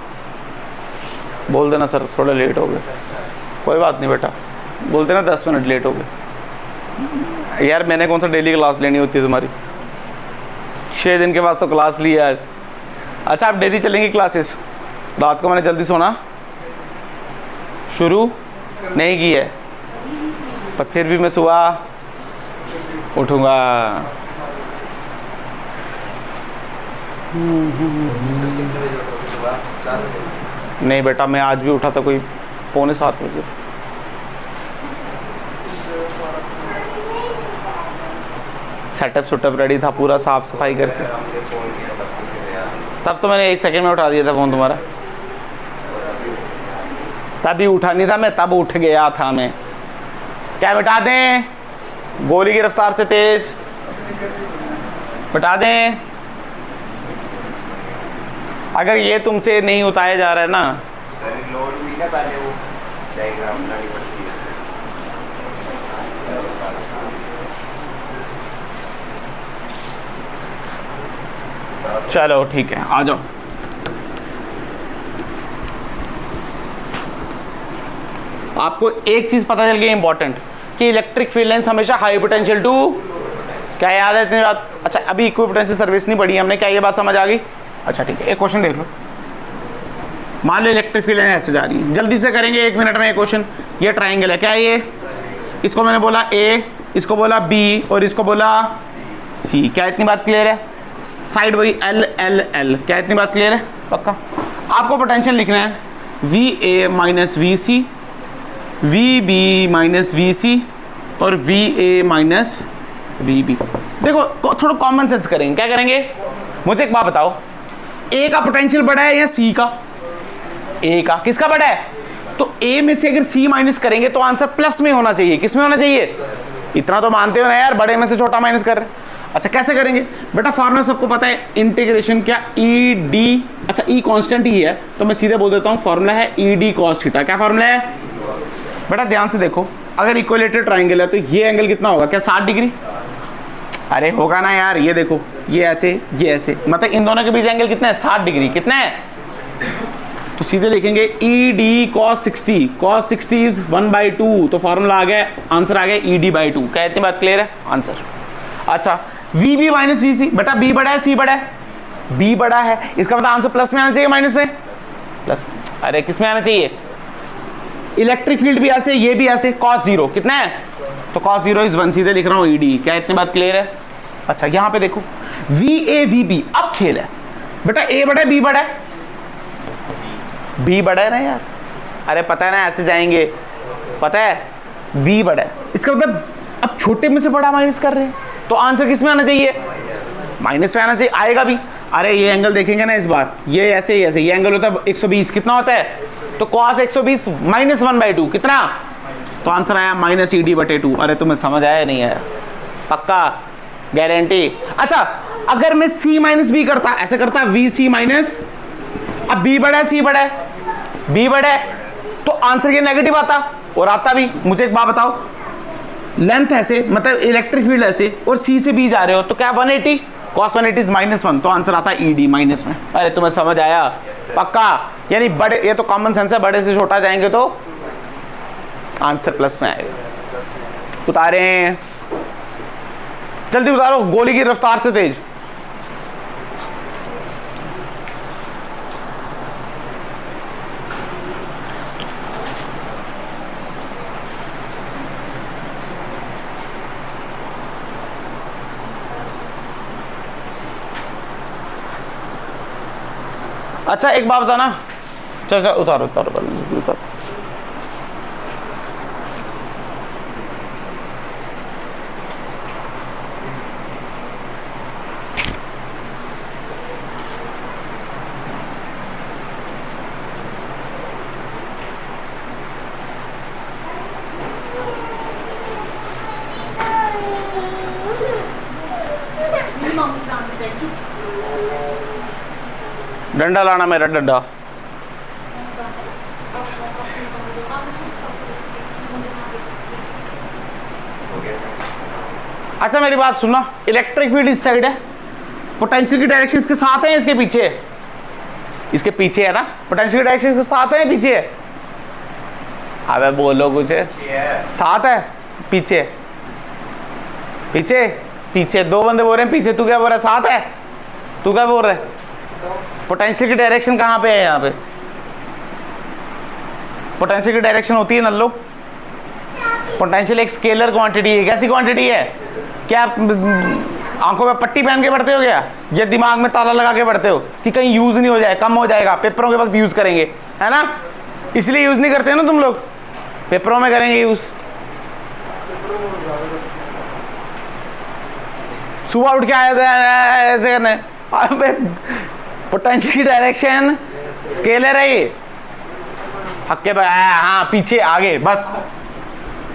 बोल देना सर थोड़ा लेट हो गए, कोई बात नहीं बेटा, बोल देना 10 मिनट लेट हो गए। यार मैंने कौन सा डेली क्लास लेनी होती है तुम्हारी, 6 दिन के बाद तो क्लास ली है आज। अच्छा आप डेली चलेंगी क्लासेस? रात को मैंने जल्दी सोना शुरू नहीं की है, पर फिर भी मैं सुबह उठूँगा। नहीं बेटा, मैं आज भी उठा था कोई 6:45 बजे। सेटअप सुटअप रेडी था पूरा, साफ सफाई करके, तब तो मैंने 1 सेकंड में उठा दिया था फ़ोन तुम्हारा। तभी उठा नहीं था मैं, तब उठ गया था मैं। क्या बिठा दें? गोली की रफ्तार से तेज बिठा दें। अगर ये तुमसे नहीं उताया जा रहा है ना, लोड हुई ना पहले वो डायग्राम बनानी पड़ती है। चलो ठीक है, आ जाओ। आपको एक चीज पता चल गई इंपॉर्टेंट, कि इलेक्ट्रिक फील्ड लाइंस हमेशा हाई पोटेंशियल टू, क्या याद है इतनी बात? अच्छा अभी इक्वी पोटेंशियल सर्विस नहीं पढ़ी हमने, क्या ये बात समझ आ गई? अच्छा ठीक है, एक क्वेश्चन देख लो। मान लो इलेक्ट्रिक फील्ड लाइन ऐसे जा रही है, जल्दी से करेंगे 1 मिनट में ये क्वेश्चन। ये ट्राइंगल है, क्या है ये? इसको मैंने बोला ए, इसको बोला बी और इसको बोला सी। क्या इतनी बात क्लियर है? साइड वही एल एल एल। क्या इतनी बात क्लियर है? पक्का। आपको पोटेंशियल लिखना है V A minus V C, V B minus V C और V A minus V B. देखो थोड़ा कॉमन सेंस करेंगे। क्या करेंगे? मुझे एक बात बताओ, ए का पोटेंशियल बड़ा है या सी का? ए का। किसका बड़ा है? तो ए में से अगर सी माइनस करेंगे तो आंसर प्लस में होना चाहिए। किस में होना चाहिए? इतना तो मानते हो ना यार, बड़े में से छोटा माइनस कर रहे हैं। अच्छा कैसे करेंगे बेटा? फॉर्मूला सबको पता है, इंटीग्रेशन क्या ई डी, अच्छा ई कांस्टेंट ही है तो मैं सीधे बोल देता हूँ, फॉर्मूला है ई डी कॉस थीटा। क्या फॉर्मूला है बेटा? ध्यान से देखो, अगर इक्विलेटरल ट्राइंगल है तो ये एंगल कितना होगा? क्या 60 डिग्री? अरे होगा ना यार, ये देखो ये ऐसे ये ऐसे, मतलब इन दोनों के बीच एंगल कितना है? 60 डिग्री। कितना है? तो सीधे लिखेंगे E D cos 60, cos 60 is 1/2, तो फॉर्मूला आ गया, आंसर आ गया ई डी बाई 2। क्या इतनी बात क्लियर है? आंसर। अच्छा वी बी माइनस वी सी, बेटा बी बड़ा है सी बड़ा है? बी बड़ा है, इसका मतलब आंसर प्लस में आना चाहिए माइनस में? प्लस। अरे किस में आना चाहिए? इलेक्ट्रिक फील्ड भी ऐसे, ये भी ऐसे, कॉस 0 कितना है? तो कॉस 0 इज 1, सीधे लिख रहा हूँ ई डी। क्या इतनी बात क्लियर है? अच्छा यहाँ पे देखो वी ए वी बी, अब खेल है बेटा, ए बड़ा है बी बड़ा है? बी बड़ा है ना यार। अरे पता है ना, ऐसे जाएंगे, पता है बी बड़ा है, इसका मतलब अब छोटे में से बड़ा माइनस कर रहे हैं, तो आंसर किस में आना चाहिए? माइनस में आना चाहिए। आएगा भी। अरे ये एंगल देखेंगे ना इस बार, ये ऐसे ही ऐसे, ये एंगल होता है 120, कितना होता है? तो कॉस 120 माइनस 1/2 कितना? तो आंसर आया माइनस ई डी बटे 2। अरे तुम्हें समझ आया नहीं आया? पक्का गारंटी। अच्छा अगर मैं सी माइनस बी करता, ऐसे करता वी सी माइनस, अब बी बड़ा है सी बड़ा है? बी बड़ा है, तो आंसर ये नेगेटिव आता और आता भी। मुझे एक बात बताओ, लेंथ ऐसे मतलब इलेक्ट्रिक फील्ड ऐसे और सी से बी जा रहे हो, तो क्या 180 cos 180 इज -1, तो आंसर आता है ई डी माइनस में। अरे तुम्हें समझ आया? पक्का। यानी बड़े, ये तो कॉमन सेंस है, बड़े से छोटा जाएंगे तो आंसर प्लस में आएगा। उतारें, जल्दी उतारो, गोली की रफ्तार से तेज। अच्छा एक बात बताना, चल उतारो उतारो उतारो। डंडा लाना मेरा डंडा। अच्छा मेरी बात सुनना, इलेक्ट्रिक फील्ड इस साइड है, पोटेंशियल की डायरेक्शन इसके साथ है, इसके पीछे है? इसके पीछे है ना, पोटेंशियल की डायरेक्शन इसके साथ है, पीछे है? अबे बोलो कुछ, साथ है पीछे? पीछे पीछे दो बंदे बोल रहे हैं पीछे, तू क्या बोल रहा है साथ है? तू क्या बोल रहा है? पोटेंशियल की डायरेक्शन कहाँ पे है? यहाँ पे पोटेंशियल की डायरेक्शन होती है नल्लो। पोटेंशियल एक स्केलर क्वांटिटी है। कैसी क्वांटिटी है? क्या आप आंखों में पट्टी पहन के पढ़ते हो क्या, या दिमाग में ताला लगा के पढ़ते हो कि कहीं यूज नहीं हो जाए, कम हो जाएगा, पेपरों के वक्त यूज करेंगे, है ना? इसलिए यूज नहीं करते हो ना तुम लोग, पेपरों में करेंगे यूज। सुबह उठ के आए थे ऐसे करने, पोटेंशियल की डायरेक्शन स्केलर है ये, हक्के पे हाँ पीछे आगे, बस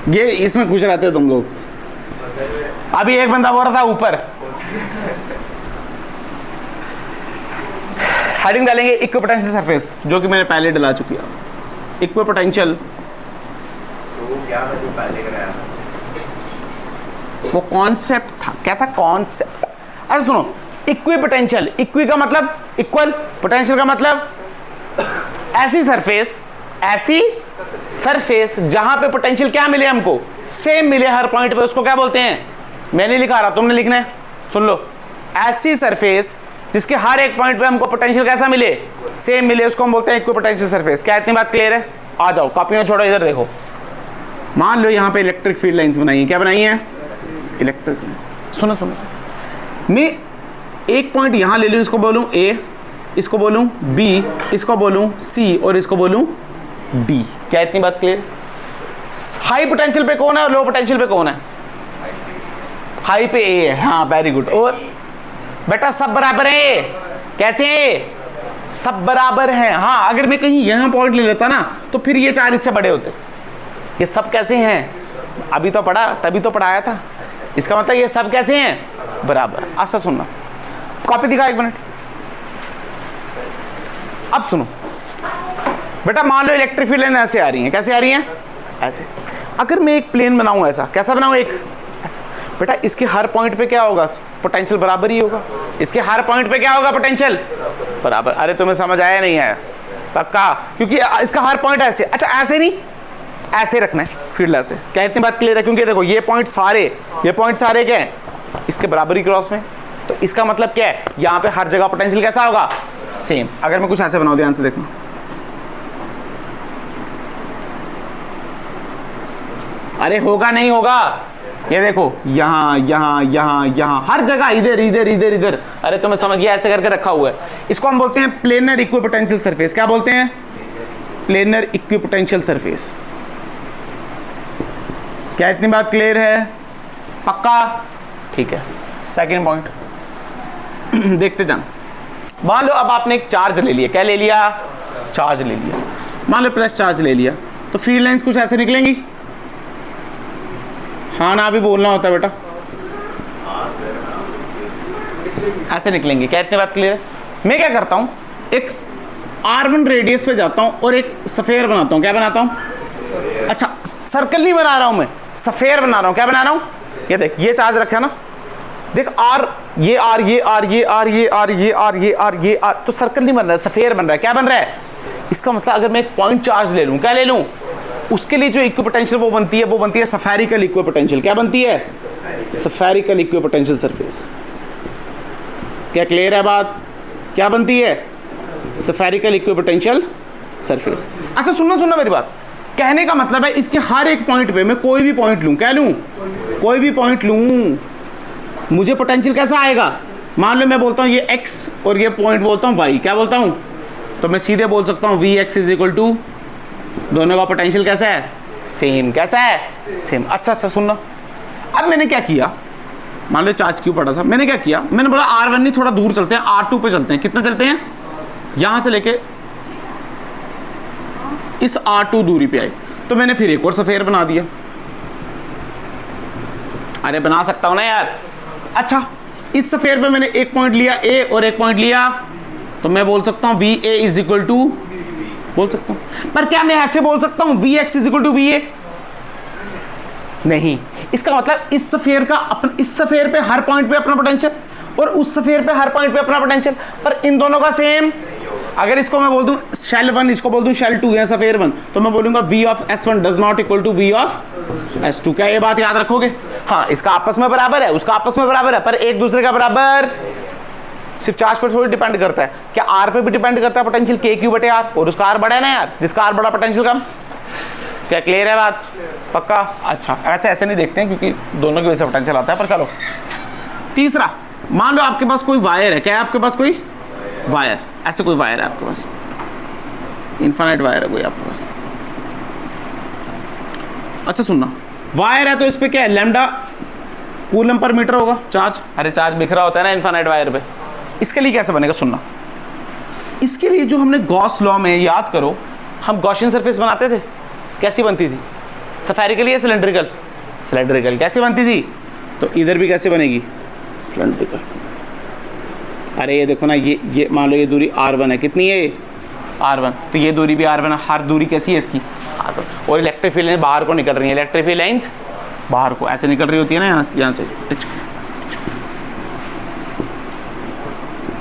ये इसमें खुश रहते हो तुम लोग। अभी एक बंदा बोल रहा था ऊपर। हेडिंग डालेंगे इक्विपोटेंशियल सरफेस, जो कि मैंने पहले डला चुकी है। इक्विपोटेंशियल वो कॉन्सेप्ट था, क्या था कॉन्सेप्ट? अच्छा सुनो, इक्विपोटेंशियल, इक्वी का मतलब इक्वल, पोटेंशियल का मतलब ऐसी सरफेस जहां पे पोटेंशियल क्या मिले हमको, सेम मिले हर पॉइंट पे, उसको क्या बोलते हैं? मैं नहीं लिखा रहा, तुमने लिखना है, सुन लो। ऐसी सरफेस जिसके हर एक पॉइंट पे हमको पोटेंशियल कैसा मिले, सेम मिले, उसको हम बोलते हैं इक्विपोटेंशियल सरफेस। क्या इतनी बात क्लियर है? आ जाओ कॉपियां छोड़ो, इधर देखो। मान लो यहाँ पे इलेक्ट्रिक फील्ड लाइंस बनाई है। क्या बनाई है? इलेक्ट्रिक। सुनो सुनो, मैं एक पॉइंट यहाँ ले लूँ, इसको बोलूँ A, इसको बोलूँ B, इसको बोलूँ C और इसको बोलूँ D। क्या इतनी बात क्लियर? हाई पोटेंशियल पे कौन है और लो पोटेंशियल पे कौन है? हाई पे A है, हाँ वेरी गुड। और बेटा सब बराबर है, कैसे है? सब बराबर हैं। हाँ अगर मैं कहीं यहाँ पॉइंट ले लेता ना तो फिर ये चार इससे बड़े होते। ये सब कैसे हैं? अभी तो पढ़ा, तभी तो पढ़ाया था। इसका मतलब ये सब कैसे हैं? बराबर। अच्छा सुनना, कॉपी दिखा 1 मिनट। अब सुनो बेटा, मान लो इलेक्ट्रिक फील्ड लाइन ऐसे आ रही है। कैसे आ रही है? ऐसे। अगर मैं एक प्लेन बनाऊं ऐसा, कैसा बनाऊं? एक ऐसा। बेटा इसके हर पॉइंट पे क्या होगा? पोटेंशियल बराबर ही होगा। इसके हर पॉइंट पे क्या होगा? पोटेंशियल बराबर। अरे तुम्हें समझ आया नहीं है? पक्का? क्योंकि इसका हर पॉइंट ऐसे। अच्छा ऐसे नहीं, ऐसे रखना है फील्ड ऐसे। क्या इतनी बात क्लियर है? क्योंकि देखो ये पॉइंट सारे क्या है? इसके बराबरी क्रॉस में। तो इसका मतलब क्या है? यहाँ पे हर जगह पोटेंशियल कैसा होगा? सेम। अगर मैं कुछ ऐसे बनाऊं, ध्यान से देखना, अरे होगा नहीं होगा? ये देखो यहाँ यहाँ यहाँ यहाँ हर जगह, इधर इधर इधर इधर। अरे तुम्हें समझ गया? ऐसे करके रखा हुआ है। इसको हम बोलते हैं प्लेनर इक्विपोटेंशियल सरफेस। क्या बोलते हैं? Planar equipotential surface. क्या इतनी बात क्लियर है? पक्का? ठीक है। सेकंड पॉइंट देखते जाना। मान लो अब आपने एक चार्ज ले लिया। क्या ले लिया? चार्ज ले लिया। मान लो प्लस चार्ज ले लिया, तो फील्ड लाइंस कुछ ऐसे निकलेंगी। हाँ ना भी बोलना होता है बेटा, ऐसे निकलेंगे। क्या इतनी बात क्लियर है? मैं क्या करता हूँ, एक R1 रेडियस पे जाता हूँ और एक सफेयर बनाता हूँ। क्या बनाता हूँ? अच्छा सर्कल नहीं बना रहा हूँ मैं, सफेयर बना रहा हूँ। क्या बना रहा हूँ? ये देख, ये चार्ज रखा ना, देख R, ये R, ये R, ये R, ये R, ये R, ये R, ये R, तो सर्कल नहीं बन रहा है, सफेयर बन रहा है। क्या बन रहा है? इसका मतलब अगर मैं एक पॉइंट चार्ज ले लूँ, क्या ले लूँ, उसके लिए जो इक्विपोटेंशियल वो बनती है सफेरिकल इक्विपोटेंशियल। क्या बनती है? Spherical equipotential surface. क्या क्लियर है बात? क्या बनती है? Spherical equipotential surface. अच्छा सुनना मेरी बात, कहने का मतलब है इसके हर एक पॉइंट पे मैं कोई भी पॉइंट लूँ, क्या लूँ, कोई भी पॉइंट लूँ, मुझे पोटेंशियल कैसा आएगा? मान लो मैं बोलता हूँ ये x और ये पॉइंट बोलता हूँ y। क्या बोलता हूँ? तो मैं सीधे बोल सकता हूँ Vx इज इक्वल टू, दोनों का पोटेंशियल कैसा है? सेम। कैसा है? सेम। अच्छा सुनना, अब मैंने क्या किया, मान लो चार्ज क्यों पड़ा था, मैंने क्या किया, मैंने बोला R1 नहीं, थोड़ा दूर चलते हैं, R2 पे चलते हैं। कितना चलते हैं? यहाँ से लेके इस R2 दूरी पे आए, तो मैंने फिर एक और सफेयर बना दिया। अरे बना सकता हूँ ना यार। अच्छा इस स्फीयर पे मैंने एक पॉइंट लिया ए और एक पॉइंट लिया, तो मैं बोल सकता हूं V A is equal to, बोल सकता हूं। पर क्या मैं ऐसे बोल सकता हूं V X is equal to V A? नहीं। इसका मतलब इस स्फीयर का अपना, इस स्फीयर पे हर पॉइंट पे अपना पोटेंशियल और उस स्फीयर पे हर पॉइंट पे अपना पोटेंशियल, पर इन दोनों का सेम। अगर इसको मैं बोल दूं शेल 1, इसको बोल दूं शेल 2 या स्फीयर 1, तो मैं बोलूंगा v of S1 does not equal to v of S2। क्या ये बात याद रखोगे? हाँ, इसका आपस में बराबर है, उसका आपस में बराबर है, पर एक दूसरे का बराबर सिर्फ चार्ज पर थोड़ी डिपेंड करता है। क्या आर पे भी डिपेंड करता है पोटेंशियल k q बटे आर, और उसका आर बड़ा है ना यार, जिसका आर बड़ा पोटेंशियल कम। क्या क्लियर है बात? पक्का? अच्छा, ऐसे नहीं देखते हैं क्योंकि दोनों की वजह से पोटेंशियल आता है। पर चलो तीसरा, मान लो आपके पास कोई वायर है। क्या है आपके पास? कोई वायर, ऐसे कोई वायर है आपके पास, इनफाइनाइट वायर है कोई आपके पास। अच्छा सुनना, वायर है तो इस पे क्या है, लैम्डा कूलम पर मीटर होगा चार्ज। अरे चार्ज बिखरा होता है ना इनफाइनाइट वायर पे। इसके लिए कैसे बनेगा? सुनना, इसके लिए जो हमने गॉस लॉ में, याद करो, हम गॉसियन सरफेस बनाते थे, कैसी बनती थी? स्फेरिकल या सिलेंड्रिकल? सिलेंड्रिकल। कैसी बनती थी? तो इधर भी कैसे बनेगी? सिलेंड्रिकल। अरे ये देखो ना, ये मान लो ये दूरी r1 है, कितनी है? r1। तो ये दूरी भी r1 है, हर दूरी कैसी है इसकी? r1। और इलेक्ट्रिक फील्ड लाइन्स बाहर को निकल रही है, इलेक्ट्रिक फील्ड लाइन्स बाहर को ऐसे निकल रही होती है ना, यहाँ से,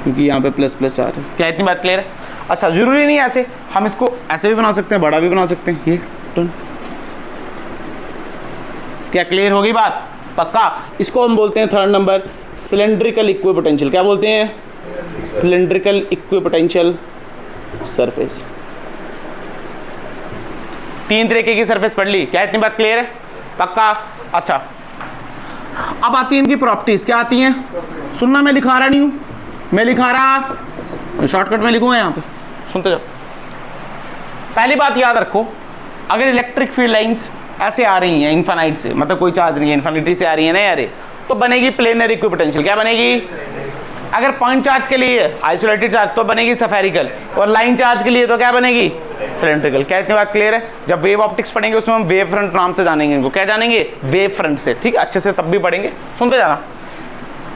क्योंकि यहाँ पे प्लस प्लस चार्ज है। क्या इतनी बात क्लियर है? अच्छा, जरूरी नहीं ऐसे, हम इसको ऐसे भी बना सकते हैं, बड़ा भी बना सकते हैं, ये टन। क्या क्लियर हो गई बात? पक्का? इसको हम बोलते हैं थर्ड नंबर सिलेंड्रिकल इक्विपोटेंशियल। क्या बोलते हैं? Cylindrical equipotential surface. तीन तरीके की सरफेस पढ़ ली। क्या इतनी बात क्लियर है? पक्का? अच्छा, अब आती है इनकी प्रॉपर्टीज। क्या आती हैं? सुनना, मैं लिखा रहा नहीं हूं, मैं लिखा रहा, शॉर्टकट में लिखूंगा यहाँ पे, सुनते जाओ। पहली बात याद रखो, अगर इलेक्ट्रिक फील्ड लाइंस ऐसे आ रही हैं इनफाइनाइट से, मतलब कोई चार्ज नहीं है, इनफाइनिटी से आ रही है ना यार, तो बनेगी प्लेनर इक्विपोटेंशियल। क्या बनेगी? अगर पॉइंट चार्ज के लिए आइसोलेटेड चार्ज तो बनेगी स्फेरिकल, और लाइन चार्ज के लिए तो क्या बनेगी? सिलेंड्रिकल। क्या इतनी बात क्लियर है? जब वेव ऑप्टिक्स पढ़ेंगे उसमें हम वेव फ्रंट नाम से जानेंगे इनको। क्या जानेंगे? वेव फ्रंट से। ठीक है, अच्छे से तब भी पढ़ेंगे, सुनते जाना।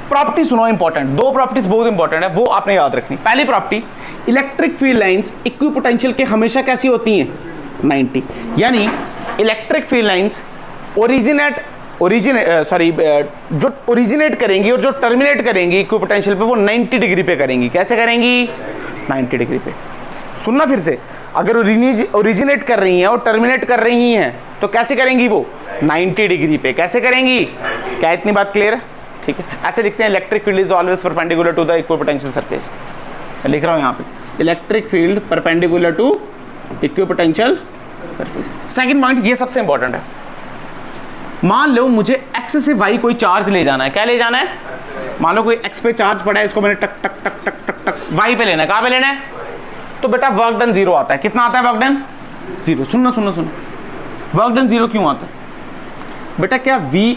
प्रॉपर्टी सुनो इंपॉर्टेंट, दो प्रॉपर्टीज बहुत इंपॉर्टेंट है, वो आपने याद रखनी। पहली property, electric field lines equipotential के हमेशा कैसी होती हैं? 90। यानी इलेक्ट्रिक फील्ड लाइंस जो ओरिजिनेट करेंगी और जो टर्मिनेट करेंगी इक्विपोटेंशियल पे, वो 90 डिग्री पे करेंगी। कैसे करेंगी? 90 डिग्री पे। सुनना फिर से, अगर ओरिजिनेट कर रही हैं और टर्मिनेट कर रही हैं तो कैसे करेंगी? वो 90 डिग्री पे। कैसे करेंगी? क्या इतनी बात क्लियर है? ठीक है, ऐसे लिखते हैं, electric field is always perpendicular to the equipotential surface. मैं लिख रहा हूँ यहाँ पे, electric field perpendicular to equipotential surface. Second point, ये सबसे इंपॉर्टेंट है। मान लो मुझे x से y कोई चार्ज ले जाना है। क्या ले जाना है? मान लो कोई x पे चार्ज पड़ा है, इसको मैंने टक टक टक टक टक टक y पे लेना है। कहाँ पे लेना है? तो बेटा वर्क डन 0 आता है। कितना आता है वर्क डन? 0। सुनना, वर्क डन 0 क्यों आता है बेटा? क्या v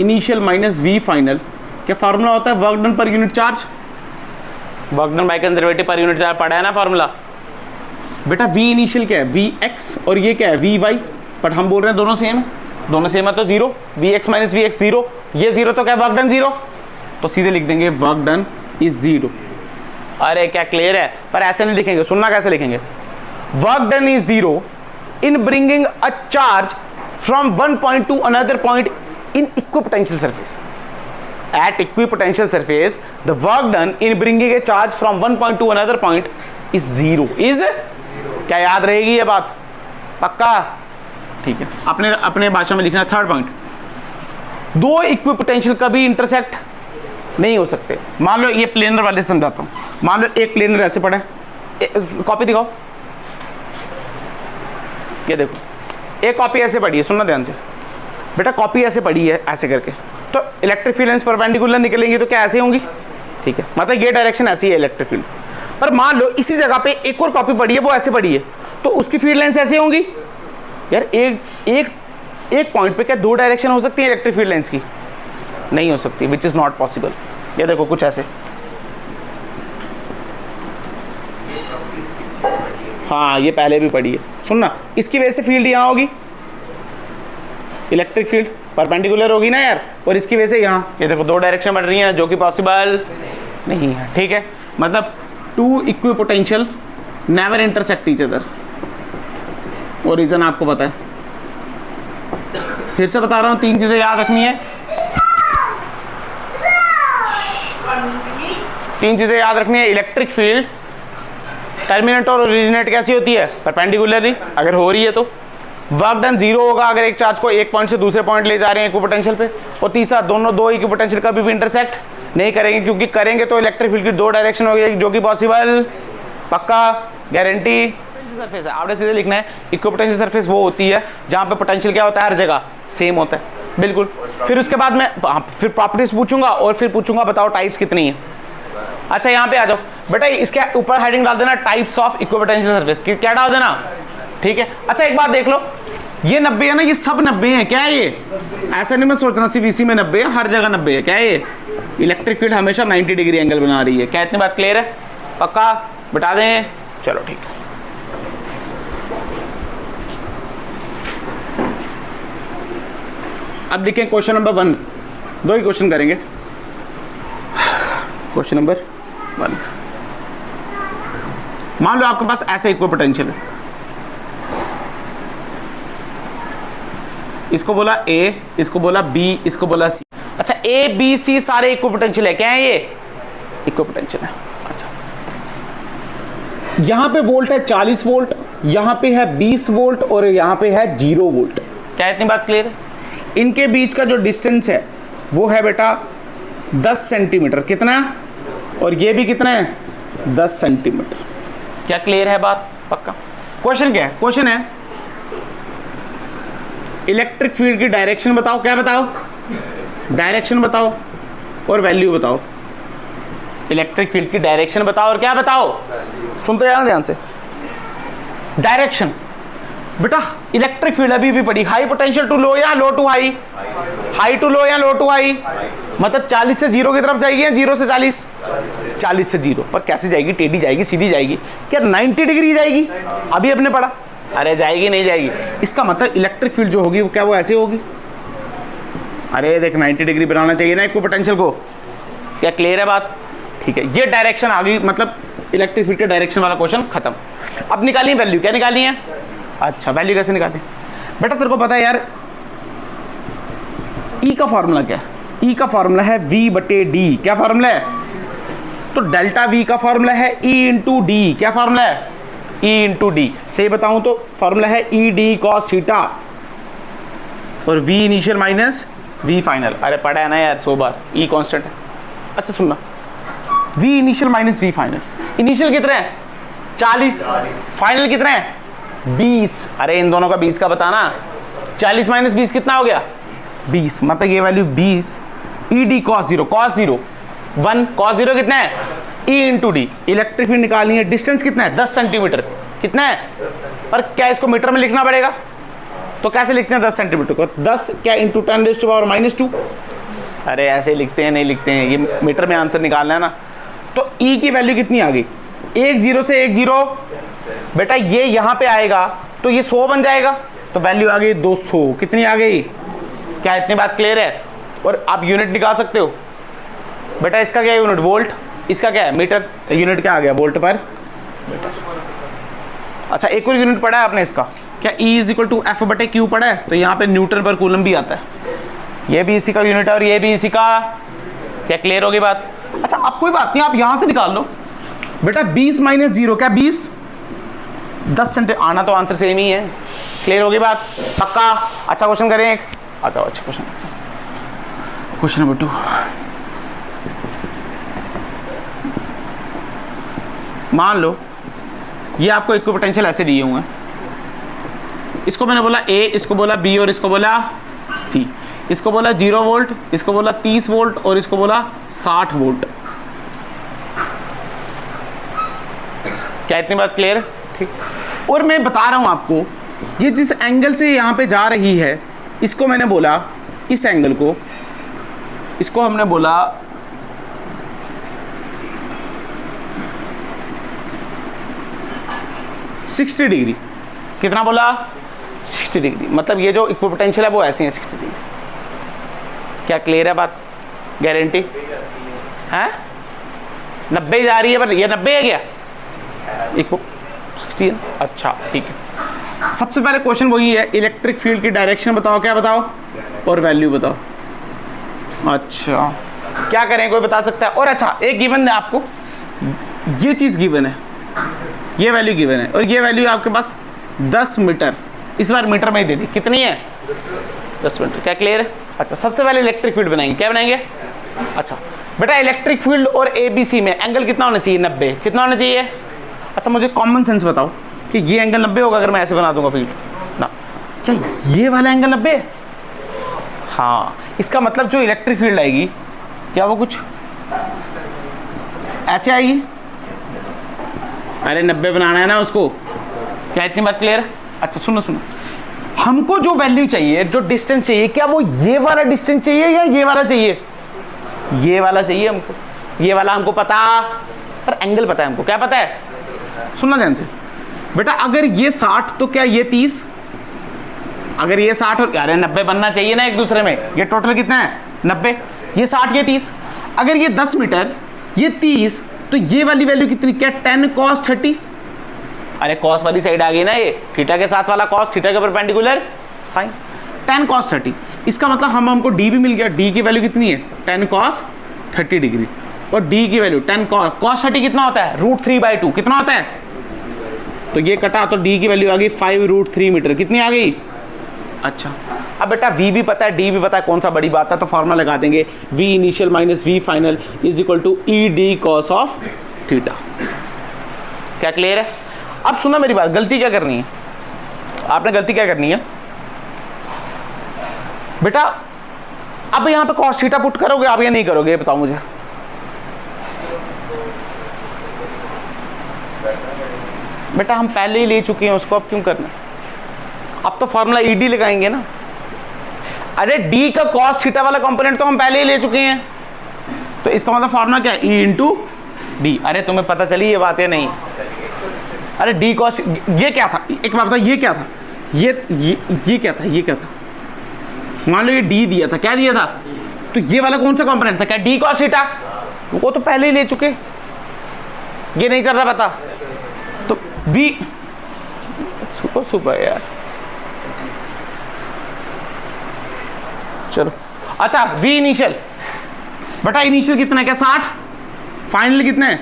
initial minus v final, क्या फार्मूला होता है work done per unit charge? Work done by conservative per unit charge पढ़ा है ना फार्मूला बेटा। v इनिशियल क्या है? vx, और ये क्या है? vy। बट हम बोल रहे हैं दोनों सेम है, दोनों सेम है तो 0। vx माइनस vx 0, ये 0 तो क्या वर्क डन 0, तो सीधे लिख देंगे वर्क डन इज 0। अरे क्या क्लियर है? पर ऐसे नहीं लिखेंगे, सुनना कैसे लिखेंगे। Work done is 0 in bringing a charge from one point two another point in equipotential surface. At equipotential surface, the work done in bringing a charge from one point to another point is 0. क्या याद रहेगी ये बात? पक्का? ठीक है, अपने भाषा में लिखना। थर्ड पॉइंट, दो इक्विपोटेंशियल कभी इंटरसेक्ट नहीं हो सकते। मान लो ये प्लेनर वाले समझाता हूँ। मान लो एक प्लेनर ऐसे पड़ा है, कॉपी दिखाओ, ये देखो एक कॉपी ऐसे पड़ी है, सुनना ध्यान से बेटा। कॉपी ऐसे पड़ी है ऐसे करके, तो इलेक्ट्रिक फील्ड लाइंस परपेंडिकुलर निकलेंगी तो क्या ऐसे होंगी? ठीक है, मतलब ये डायरेक्शन ऐसी है इलेक्ट्रिक फील्ड। पर मान लो इसी जगह पे एक और कॉपी पड़ी है, वो ऐसे पड़ी है, तो उसकी फील्ड लाइंस ऐसे होंगी यार। एक पॉइंट पे क्या दो डायरेक्शन हो सकती है इलेक्ट्रिक फील्ड लाइंस की? नहीं हो सकती, विच इज नॉट पॉसिबल। ये देखो कुछ ऐसे, हाँ ये पहले भी पड़ी है। सुनना, इसकी वजह से फील्ड यहाँ होगी, इलेक्ट्रिक फील्ड परपेंडिकुलर होगी ना यार, और इसकी वजह से यहाँ ये देखो 2 डायरेक्शन बन रही है जो कि पॉसिबल नहीं है, ठीक है। मतलब 2 equipotential never intersect each other, और रीजन आपको पता है। फिर से बता रहा हूँ, 3 चीजें याद रखनी है, 3 चीजें याद रखनी है। इलेक्ट्रिक फील्ड टर्मिनेट और ओरिजिनेट कैसी होती है? परपेंडिकुलरली, अगर हो रही है तो। वर्क डन 0 होगा अगर एक चार्ज को एक पॉइंट से दूसरे पॉइंट ले जा रहे हैं इक्विपोटेंशियल पे। और तीसरा, दोनों 2 इक्विपोटेंशियल कभी भी इंटरसेक्ट नहीं करेंगे, क्योंकि करेंगे तो इलेक्ट्रिक फील्ड की 2 डायरेक्शन हो गई जो कि पॉसिबल, पक्का, गारंटी। सरफेस है, आपने सीधे लिखना है इक्विपोटेंशियल सरफेस वो होती है जहाँ पे पोटेंशियल क्या होता है? हर जगह सेम होता है, बिल्कुल। फिर उसके बाद मैं फिर प्रॉपर्टीज पूछूंगा और फिर पूछूंगा बताओ टाइप्स कितनी है। अच्छा यहाँ पे आ जाओ बेटा, इसके ऊपर हेडिंग डाल देना टाइप्स ऑफ इक्विपोटेंशियल सरफेस, क्या डाल देना, ठीक है। अच्छा एक बात देख लो, ये 90 है ना, ये सब 90 है, क्या है ये? ऐसा नहीं मैं सोचना सिर्फ इसी में 90 है, हर जगह 90 है, क्या है ये? इलेक्ट्रिक फील्ड हमेशा 90 डिग्री एंगल बना रही है, क्या इतनी बात क्लियर है? पक्का बता दें, चलो ठीक है। अब देखें क्वेश्चन नंबर 1, 2 ही क्वेश्चन करेंगे। क्वेश्चन नंबर 1, मान लो आपके पास ऐसा इक्विपोटेंशियल है, इसको बोला A, इसको बोला B, इसको बोला C। अच्छा A B C सारे इक्विपोटेंशियल है, क्या है ये? इक्विपोटेंशियल है। अच्छा यहां पे वोल्ट है 40 वोल्ट, यहां पे है 20 वोल्ट और यहां पे है 0 वोल्ट, क्या इतनी बात क्लियर है? इनके बीच का जो डिस्टेंस है वो है बेटा 10 सेंटीमीटर, कितना? और ये भी कितना है? 10 सेंटीमीटर, क्या क्लियर है बात? पक्का। क्वेश्चन क्या है? क्वेश्चन है इलेक्ट्रिक फील्ड की डायरेक्शन बताओ, क्या बताओ? डायरेक्शन बताओ और वैल्यू बताओ। इलेक्ट्रिक फील्ड की डायरेक्शन बताओ और क्या बताओ? सुनते जाना ध्यान से। डायरेक्शन बेटा, इलेक्ट्रिक फील्ड अभी भी पड़ी, हाई पोटेंशियल टू लो या लो to high? High to low या लो टू हाई? मतलब 40 से 0 की तरफ जाएगी या 0 से 40? 40 से 0, पर कैसे जाएगी? टेढ़ी जाएगी, सीधी जाएगी? क्या 90 डिग्री जाएगी? अभी अपने पढ़ा, अरे जाएगी नहीं जाएगी। इसका मतलब इलेक्ट्रिक फील्ड जो होगी वो क्या वो ऐसे होगी? अरे देख 90 डिग्री बनाना चाहिए ना इक्विपोटेंशियल को, क्या क्लियर है बात? ठीक है, ये डायरेक्शन आ गई, मतलब इलेक्ट्रिक फील्ड के डायरेक्शन वाला क्वेश्चन खत्म। अब निकालिए वैल्यू, क्या निकाली है? अच्छा वैल्यू कैसे निकालें बेटा? तेरे को पता है यार E का फॉर्मूला क्या है? E का फॉर्मूला है V/D, क्या फॉर्मूला है? तो डेल्टा V का फॉर्मूला है E इंटू डी, क्या फॉर्मूला है? E into D. सही बताऊं तो फॉर्मूला है ED cos थीटा और V initial minus V final. अरे पढ़ा है ना यार 100 बार, E कांस्टेंट है। अच्छा सुनना, V initial minus V final. Initial कितना है? 40, फाइनल कितना है? 20। अरे इन दोनों का बीच का बताना, 40 माइनस 20 कितना हो गया? 20, मतलब ये value 20। ED cos 0, cos 0 1, cos 0 कितना है? E into D. Electric field निकालनी है, डिस्टेंस कितना है? 10 सेंटीमीटर, कितना है? पर क्या इसको मीटर में लिखना पड़ेगा? तो कैसे लिखते हैं 10 सेंटीमीटर को? 10 क्या इंटू 10⁻⁻²? अरे ऐसे लिखते हैं, नहीं लिखते हैं, ये मीटर में आंसर निकालना है ना। तो E की वैल्यू कितनी आ गई? 1 0 से 1 0 बेटा, ये यहाँ पे आएगा तो ये 100 बन जाएगा, तो वैल्यू आ गई 200। कितनी आ गई? क्या इतनी बात क्लियर है? और आप यूनिट निकाल सकते हो बेटा, इसका क्या है यूनिट? वोल्ट, इसका क्या है? मीटर। यूनिट क्या आ गया? वोल्ट पर मीटर। अच्छा एक और यूनिट पढ़ा है आपने इसका, क्या E = F/Q पढ़ा है? तो यहाँ पे न्यूटन पर कूलम भी आता है, ये भी इसी का यूनिट है और ये भी इसी का। क्या क्लियर होगी बात? अच्छा अब कोई बात नहीं, आप यहाँ से निकाल लो बेटा। 20 माइनस 0 क्या 20? 10 सेंटीमीटर आना तो आंसर सेम ही है। क्लियर होगी बात? पक्का? अच्छा क्वेश्चन करें एक, आ जाओ। अच्छा क्वेश्चन नंबर 2। मान लो ये आपको इक्विपोटेंशियल ऐसे दिए हुए हैं, इसको मैंने बोला A, इसको बोला B और इसको बोला C। इसको बोला 0 वोल्ट, इसको बोला 30 वोल्ट और इसको बोला 60 वोल्ट। क्या इतनी बात क्लियर है? ठीक। और मैं बता रहा हूं आपको, ये जिस एंगल से यहां पे जा रही है इसको मैंने बोला, इस एंगल को, इसको हमने बोला $60 कितना बोला? 60 60 डिग्री, मतलब ये जो इक्विपोटेंशियल है वो ऐसे हैं 60 डिग्री। क्या क्लियर है बात? गारंटी है 90 जा रही है, पर ये 90 है क्या? इक्वो 60 है। अच्छा ठीक है, सबसे पहले क्वेश्चन वही है, इलेक्ट्रिक फील्ड की डायरेक्शन बताओ, क्या बताओ, और वैल्यू बताओ। अच्छा क्या करें, कोई बता सकता है? और अच्छा एक गिवन है आपको, ये चीज़ गिवन है, ये वैल्यू गिवन है, और ये वैल्यू आपके पास 10 मीटर, इस बार मीटर में ही दे दी, कितनी है? 10 मीटर। क्या क्लियर है? अच्छा सबसे पहले इलेक्ट्रिक फील्ड बनाएंगे, क्या बनाएंगे? अच्छा बेटा इलेक्ट्रिक फील्ड और ABC में एंगल कितना होना चाहिए? 90। कितना होना चाहिए? अच्छा मुझे कॉमन सेंस बताओ कि ये एंगल 90 होगा अगर मैं ऐसे बना दूंगा फील्ड ना, क्या ये वाला एंगल 90? हाँ, इसका मतलब जो इलेक्ट्रिक फील्ड आएगी क्या वो कुछ ऐसे आएगी? अरे 90 बनाना है ना उसको, क्या इतनी बात क्लियर है? अच्छा सुनो सुनो, हमको जो वैल्यू चाहिए, जो डिस्टेंस चाहिए, क्या वो ये वाला डिस्टेंस चाहिए या ये वाला चाहिए? ये वाला चाहिए हमको, ये वाला हमको पता, पर एंगल पता है हमको। क्या पता है? सुनना ध्यान से बेटा, अगर ये 60 तो क्या ये 30? अगर ये 60 और अरे 90 बनना चाहिए ना एक दूसरे में, ये टोटल कितना है? 90। ये 60 ये 30, अगर ये 10 मीटर ये 30, तो ये वाली वैल्यू कितनी? क्या 10 cos 30? अरे कॉस वाली साइड आ गई ना, ये थीटा के साथ वाला कॉस, थीटा के परपेंडिकुलर साइन, 10 cos 30। इसका मतलब हमको d भी मिल गया, d की वैल्यू कितनी है? 10 cos 30 डिग्री, और d की वैल्यू 10 cos 30 कितना होता है? √3/2। कितना होता है? तो ये कटा तो d की वैल्यू आ गई 5√3 मीटर। कितनी आ गई? अच्छा अब बेटा v भी पता है, d भी पता है, कौन सा बड़ी बात है, तो फॉर्मूला लगा देंगे, v initial minus v final is equal to ED cos of theta. क्या क्लियर है? अब सुना मेरी बात, गलती क्या करनी है आपने? गलती क्या करनी है बेटा, अब यहां पे cos थीटा पुट करोगे आप या नहीं करोगे, ये बताओ मुझे। बेटा हम पहले ही ले चुके हैं उसको, अब क्यों करना? अब तो फॉर्मूला ED लगाएंगे ना। अरे d का cos थीटा वाला कंपोनेंट तो हम पहले ही ले चुके हैं, तो इसका मतलब फॉर्मूला क्या है? E into D. अरे तुम्हें पता चली ये बात है नहीं? अरे d cos, ये क्या था? एक बात बताओ, ये क्या था? ये क्या था? ये क्या था? मान लो ये d दिया था, क्या दिया था? तो ये वाला कौन सा कंपोनेंट था? क्या d cos थीटा? वो तो पहले ही ले चुके, ये नहीं चल रहा, पता? तो v सुपर यार, चलो अच्छा v इनिशियल, बेटा इनिशियल कितना है? क्या 60? फाइनल कितने है?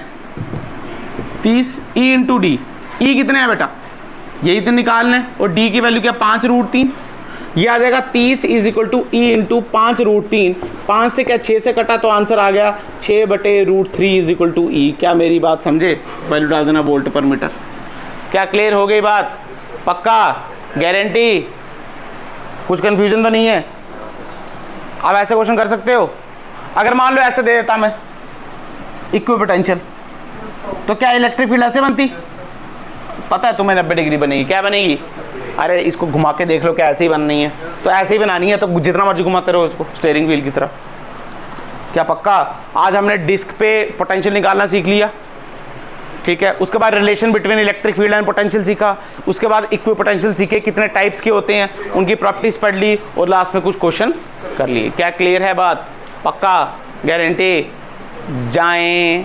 30। e इंटू डी, ई कितने हैं बेटा? यही तो निकालना है, और d की वैल्यू क्या? 5√3। ये आ जाएगा 30 is equal to e into 5√3। 5 से क्या 6 से कटा तो आंसर आ गया 6/√3 इज इक्वल टू ई। क्या मेरी बात समझे? वैल्यू डाल देना वोल्ट पर मीटर। क्या क्लियर हो गई बात? पक्का? गारंटी? कुछ कंफ्यूजन तो नहीं है? अब ऐसे क्वेश्चन कर सकते हो? अगर मान लो ऐसे दे देता मैं इक्विपोटेंशियल, तो क्या इलेक्ट्रिक फील्ड ऐसे बनती? पता है तुम्हें 90 डिग्री बनेगी। क्या बनेगी? अरे इसको घुमा के देख लो, क्या ऐसे ही बननी है? तो ऐसे ही बनानी है, तो जितना मर्जी घुमाते रहो इसको स्टीयरिंग व्हील की तरह। क्या पक्का? आज हमने डिस्क पे पोटेंशियल निकालना सीख लिया, ठीक है। उसके बाद relation between electric field and potential सीखा, उसके बाद इक्विपोटेंशियल सीखे, कितने टाइप्स के होते हैं, उनकी प्रॉपर्टीज पढ़ ली, और लास्ट में कुछ क्वेश्चन कर लिए। क्या क्लियर है बात? पक्का? गारंटी? जाएं।